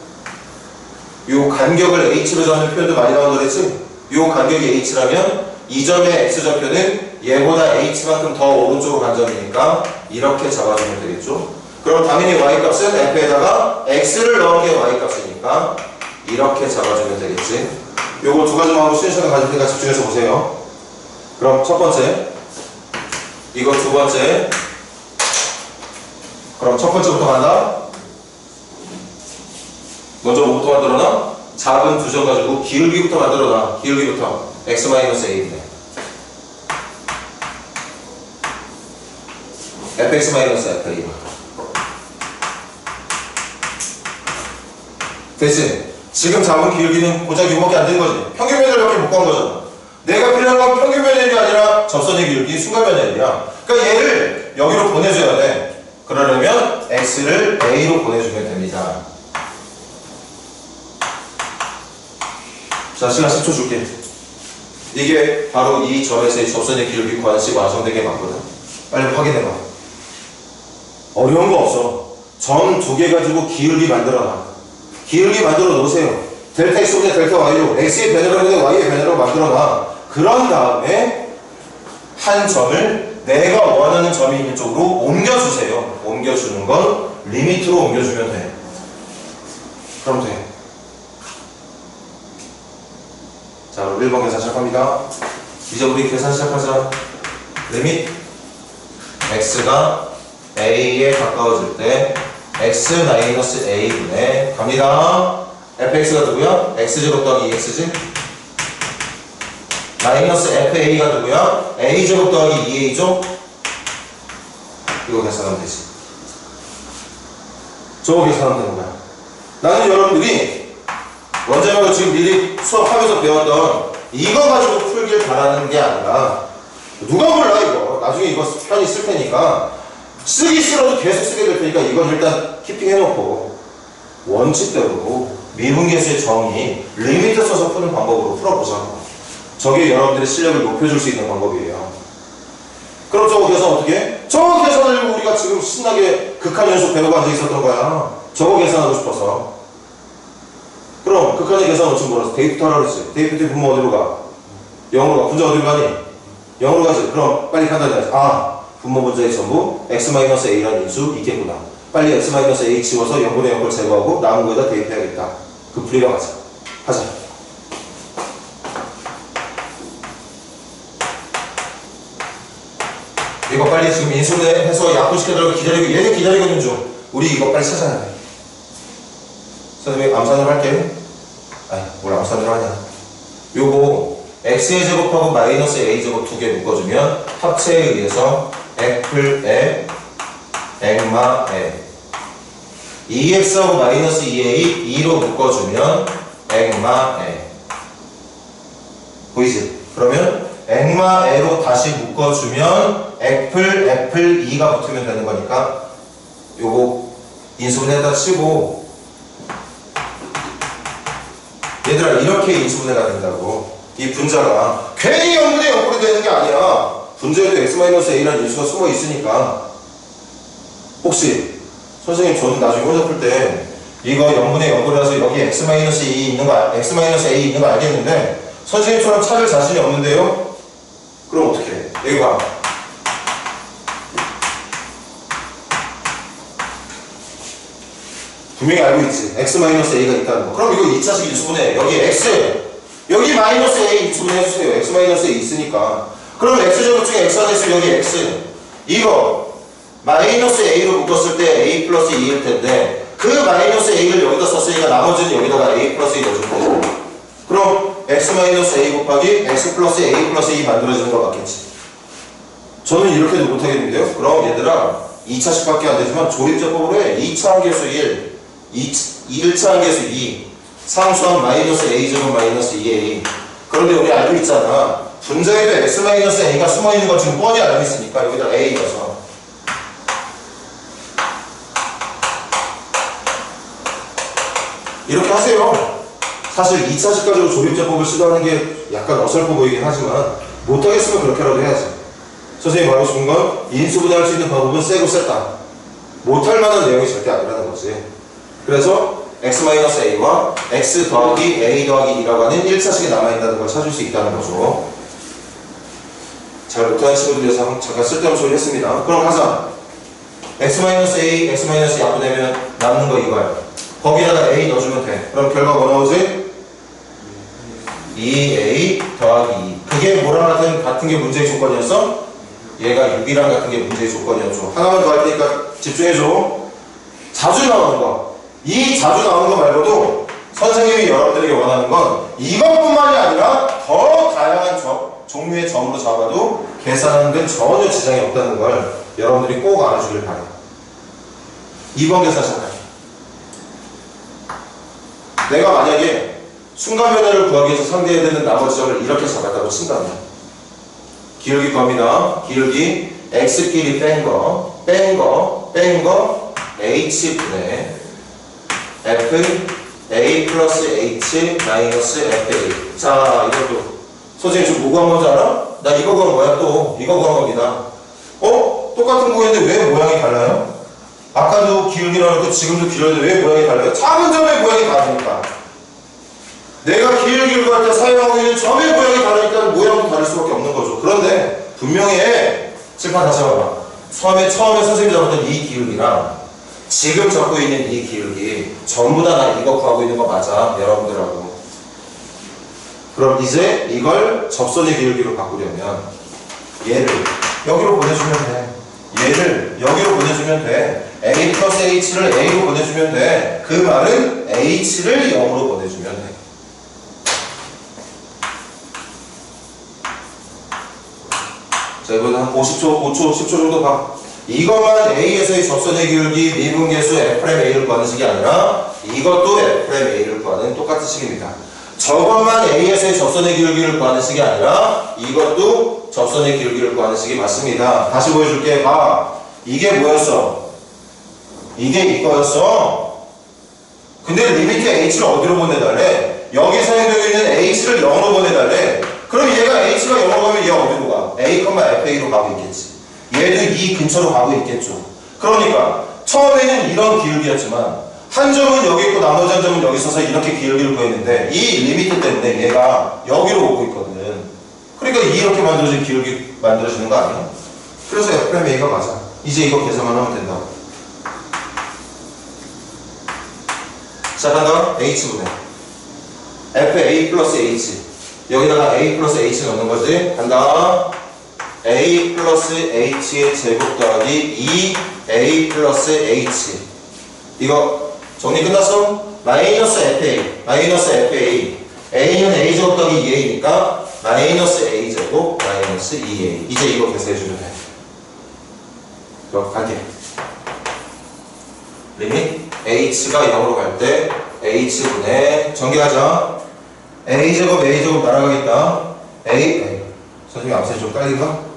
요 간격을 h로 잡는 표현도 많이 나온다 그랬지? 요 간격이 h라면 이 점의 x좌표는 얘보다 h만큼 더 오른쪽으로 간 점이니까 이렇게 잡아주면 되겠죠? 그럼 당연히 y값은 f에다가 x를 넣은 게 y값이니까 이렇게 잡아주면 되겠지? 요거 2가지 방법 순서를 가질 테니까 집중해서 보세요. 그럼 첫 번째, 이거 2번째. 그럼 첫 번째부터 간다. 먼저 뭐부터 만들어놔? 작은 2점 가지고 기울기부터 만들어놔. 기울기부터 x-a인데 fx-fa. 대신 지금 잡은 기울기는 고작 이거밖에 안 된 거지. 평균 변열밖에 못 간 거잖아. 내가 필요한 건 평균 변열이 아니라 접선의 기울기, 순간 변열이야. 그러니까 얘를 여기로 보내줘야 돼. 그러려면 x를 a로 보내주면 됩니다. 자, 시간 10초 줄게. 이게 바로 이 점에서의 접선의 기울기 관식 완성되게 맞거든. 빨리 확인해봐. 어려운 거 없어. 점 두 개 가지고 기울기 만들어놔. 기울기 만들어 놓으세요. 델타 x분의 델타 y로 x의 변화량분의 y의 변화량을 만들어놔. 그런 다음에 한 점을 내가 원하는 점이 있는 쪽으로 옮겨주세요. 옮겨주는 건 리미트로 옮겨주면 돼. 그럼 돼. 자, 그럼 1번 계산 시작합니다. 이제 우리 계산 시작하자. 리밋 x가 a에 가까워질 때 x-a분의 갑니다. fx가 누구야? x제곱 더하기 2x지? 마이너스 fa가 누구야? a제곱 더하기 2a죠? 이거 계산하면 되지. 저거 계산하면 되는 거야. 나는 여러분들이 원장님하고 지금 미리 수업하면서 배웠던 이거 가지고 풀길 바라는 게 아니라 누가 몰라 이거. 나중에 이거 편히 쓸 테니까 쓰기 싫어도 계속 쓰게 될 테니까 이건 일단 키핑해놓고 원칙대로 미분계수의 정의 리미트 써서 푸는 방법으로 풀어보자고. 저게 여러분들의 실력을 높여줄 수 있는 방법이에요. 그럼 저거 계산 어떻게 해? 저거 계산하려고 우리가 지금 신나게 극한 연속 배우고 앉아 있었던 거야. 저거 계산하고 싶어서. 그럼 극한의 계산 원칙 뭐라서 데이부터 하라 그랬지. 데이부터 때 분모 어디로 가? 0으로 가. 분자 어디로 가니? 0으로 가지. 그럼 빨리 판단해야지. 아, 분모 분자의 전부 x-a라는 인수 있겠구나. 빨리 x-a 지워서 0분의 0을 제거하고 남은 거에다 대입해야겠다. 그 풀이가 맞아. 하자. 이거 빨리 지금 인수분해해서 약분시켜달라고 기다리고 얘는 기다리고 있는 중. 우리 이거 빨리 찾아야 돼. 선생님 암산을 할게. 아니 뭘 암산을 하냐. 요거 x의 제곱하고 마이너스 a 제곱 두 개 묶어주면 합체에 의해서 애플에 액마에 2x하고 마이너스 2a 2로 묶어주면 액마에 보이지? 그러면 액마에로 다시 묶어주면 애플 2가 붙으면 되는 거니까 요거 인수분해에다 치고 얘들아 이렇게 인수분해가 된다고. 이 분자가 괜히 0분의 0꼴이 되는 게 아니야. 분자에도 x-a라는 인수가 숨어 있으니까. 혹시 선생님 저는 나중에 혼자 풀 때 이거 0분의 0꼴이라서 여기 x-a 있는 거 알겠는데 선생님처럼 찾을 자신이 없는데요? 그럼 어떻게 해? 여기 봐. 분명히 알고 있지. x-a가 있다는 거. 그럼 이거 2차식 인수분해. 여기 x, 여기 마이너스 a 인수분해 해주세요. x-a 있으니까. 그럼 x제곱 중에 x 안에 있으면 여기 x. 이거 마이너스 a로 묶었을 때 a 플러스 2일 텐데 그 마이너스 a를 여기다 썼으니까 나머지는 여기다가 a 플러스 2 넣어줄 거고. 그럼 x-a 곱하기 x 플러스 a 플러스 2 만들어지는 거 맞겠지. 저는 이렇게도 못하겠는데요. 그럼 얘들아 2차식밖에 안 되지만 조립제법으로 해. 2차 함계수 1, 1차 함계수 2, 상수항 마이너스 a제곱 마이너스 2a. 그런데 우리 알고 있잖아. 분자에도 x-a가 숨어있는 거 지금 뻔히 알고 있으니까 여기다 a 넣어서 이렇게 하세요. 사실 2차식 가지고 조립제법을 시도하는 게 약간 어설퍼 보이긴 하지만 못하겠으면 그렇게라도 해야지. 선생님이 말하고 싶은 건 인수분해할 수 있는 방법은 세고 셌다. 못할 만한 내용이 절대 아니라는 거지. 그래서 x-a와 x 더하기 a 더하기 2라고 하는 1차식이 남아있다는 걸 찾을 수 있다는 거죠. 잘 못하는 친구들 위해서 잠깐 쓸데없는 소리 했습니다. 그럼 가자. x-a, x-2 약분되면 남는 거 이거야. 거기다가 a 넣어주면 돼. 그럼 결과 뭐 나오지? 2a 더하기 2. 그게 뭐랑 같은 게 문제의 조건이었어? 얘가 6이랑 같은 게 문제의 조건이었죠. 하나만 더 할 테니까 집중해줘. 자주 나오는 거. 이 자주 나오는 거 말고도 선생님이 여러분들에게 원하는 건 이것뿐만이 아니라 더 다양한 종류의 점으로 잡아도 계산하는 데는 전혀 지장이 없다는 걸 여러분들이 꼭 알아주길 바래요. 2번 계산 시작할게요. 내가 만약에 순간변화를 구하기 위해서 상대해야 되는 나머지 점을 이렇게 잡았다고 친다면 기울기 구합니다. 기울기 x끼리 뺀 거 h분의 f a 플러스 h 마이너스 fa. 자, 이것도 선생님 좀 뭐 구한 건지 알아? 나 이거 구한 거야. 또 이거 구한 겁니다. 똑같은 거였는데 왜 모양이 달라요? 아까도 기울기라고 지금도 기울는데 왜 모양이 달라요? 작은 점의 모양이 다르니까. 내가 기울기를 구할 때 사용하고 있는 점의 모양이 다르니까 모양도 다를 수밖에 없는 거죠. 그런데 분명히 칠판 다시 봐봐. 처음에 선생님이 잡았던 이 기울기랑 지금 잡고 있는 이 기울기 전부 다 나 이거 구하고 있는 거 맞아, 여러분들하고. 그럼 이제 이걸 접선의 기울기로 바꾸려면 얘를 여기로 보내주면 돼. 얘를 여기로 보내주면 돼. a 플러스 h를 a로 보내주면 돼. 그 말은 h를 0으로 보내주면 돼. 자, 이번에 한 50초, 5초, 10초 정도 봐. 이것만 A에서의 접선의 기울기 미분계수 F'A를 구하는 식이 아니라 이것도 F'A를 구하는 똑같은 식입니다. 저것만 A에서의 접선의 기울기를 구하는 식이 아니라 이것도 접선의 기울기를 구하는 식이 맞습니다. 다시 보여줄게. 봐. 이게 뭐였어? 이게 이거였어. 근데 리미트 H를 어디로 보내달래? 여기 사용되고 있는 H를 0으로 보내달래. 그럼 얘가 H가 0으로 가면 얘가 어디로 가? A, FA로 가고 있겠지. 얘도 이 근처로 가고 있겠죠. 그러니까 처음에는 이런 기울기였지만 한 점은 여기 있고 나머지 한 점은 여기 있어서 이렇게 기울기를 구했는데 이 리미트 때문에 얘가 여기로 오고 있거든. 그러니까 이렇게 만들어진 기울기 만들어지는 거 아니야? 그래서 FMA가 맞아. 이제 이거 계산만 하면 된다고. 시작한다. H분의 FA 플러스 H. 여기다가 A 플러스 H 넣는 거지. 간다. A 플러스 H의 제곱 더하기 2A 플러스 H. 이거 정리 끝났어? 마이너스 FA, 마이너스 FA. A는 A 제곱 더하기 2A니까 마이너스 A 제곱 마이너스 2A. 이제 이거 계산해주면 돼. 그럼 갈게. 리밋 H가 0으로 갈 때 H분의 전개하자. A 제곱 날아가겠다. A. 선생님 앞에 좀 깔린가?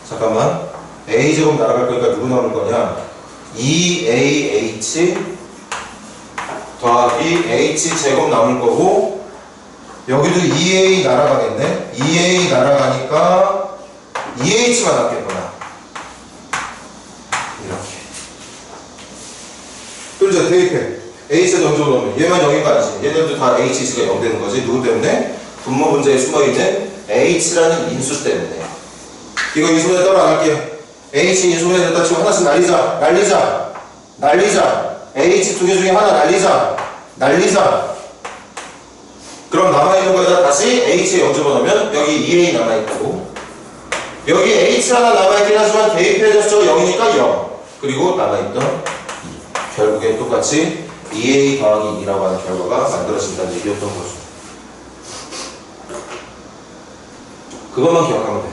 잠깐만. A 제곱 날아갈 거니까 누구 나올 거냐? 2AH 더하기 H 제곱 남을 거고, 여기도 2A 날아가겠네? 2A 날아가니까 2H만 남겠구나. 이렇게. 그럼 이제 대입해. H에서 0 넣으면 얘만 0인 거 아니지? 얘들도 다 HC가 0 되는 거지. 누구 때문에? 분모 문제에 숨어있는 H라는 인수 때문에. 이거 인수분해 따로 안 할게요. H 인수분해 됐다 치고 하나씩 날리자. H 두 개 중에 하나 날리자. 그럼 남아있는 거에다 다시 H에 0 집어넣으면 여기 2A 남아있고, 여기 H 하나 남아있긴 하지만 대입해서 0이니까 0. 그리고 남아있던 결국엔 똑같이 2A 더하기 2라고 하는 결과가 만들어진다는 얘기였던 거죠. 그것만 기억하면 돼.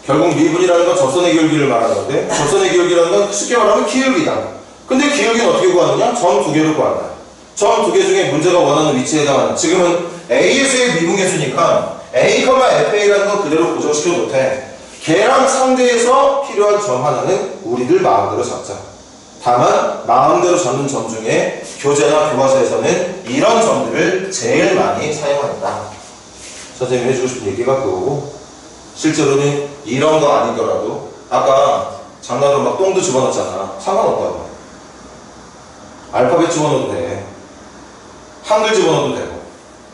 결국 미분이라는 건 접선의 기울기를 말하는 건데, 접선의 기울기라는 건 쉽게 말하면 기울기다. 근데 기울기는 어떻게 구하느냐? 점 두 개로 구한다. 점 두 개 중에 문제가 원하는 위치에 해당하는, 지금은 A에서의 미분계수니까 A, FA라는 건 그대로 고정시켜 놓대. 걔랑 상대해서 필요한 점 하나는 우리들 마음대로 잡자. 다만 마음대로 잡는 점 중에 교재나 교과서에서는 이런 점들을 제일 많이 사용한다. 선생님이 해주고 싶은 얘기가 그거고, 실제로는 이런 거 아니더라도 아까 장난으로 막 똥도 집어넣었잖아. 상관없다고. 알파벳 집어넣어도 돼. 한글 집어넣어도 되고.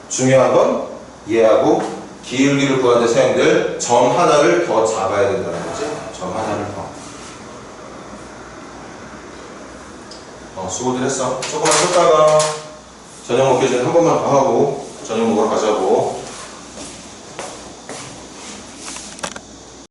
중요한 건 얘하고 기울기를 구하는 데 사용될 점 하나를 더 잡아야 된다는 거지. 점 하나를 더. 수고들 했어. 조금만 쉬었다가 저녁 먹기 전에 한 번만 더 하고 저녁 먹으러 가자고.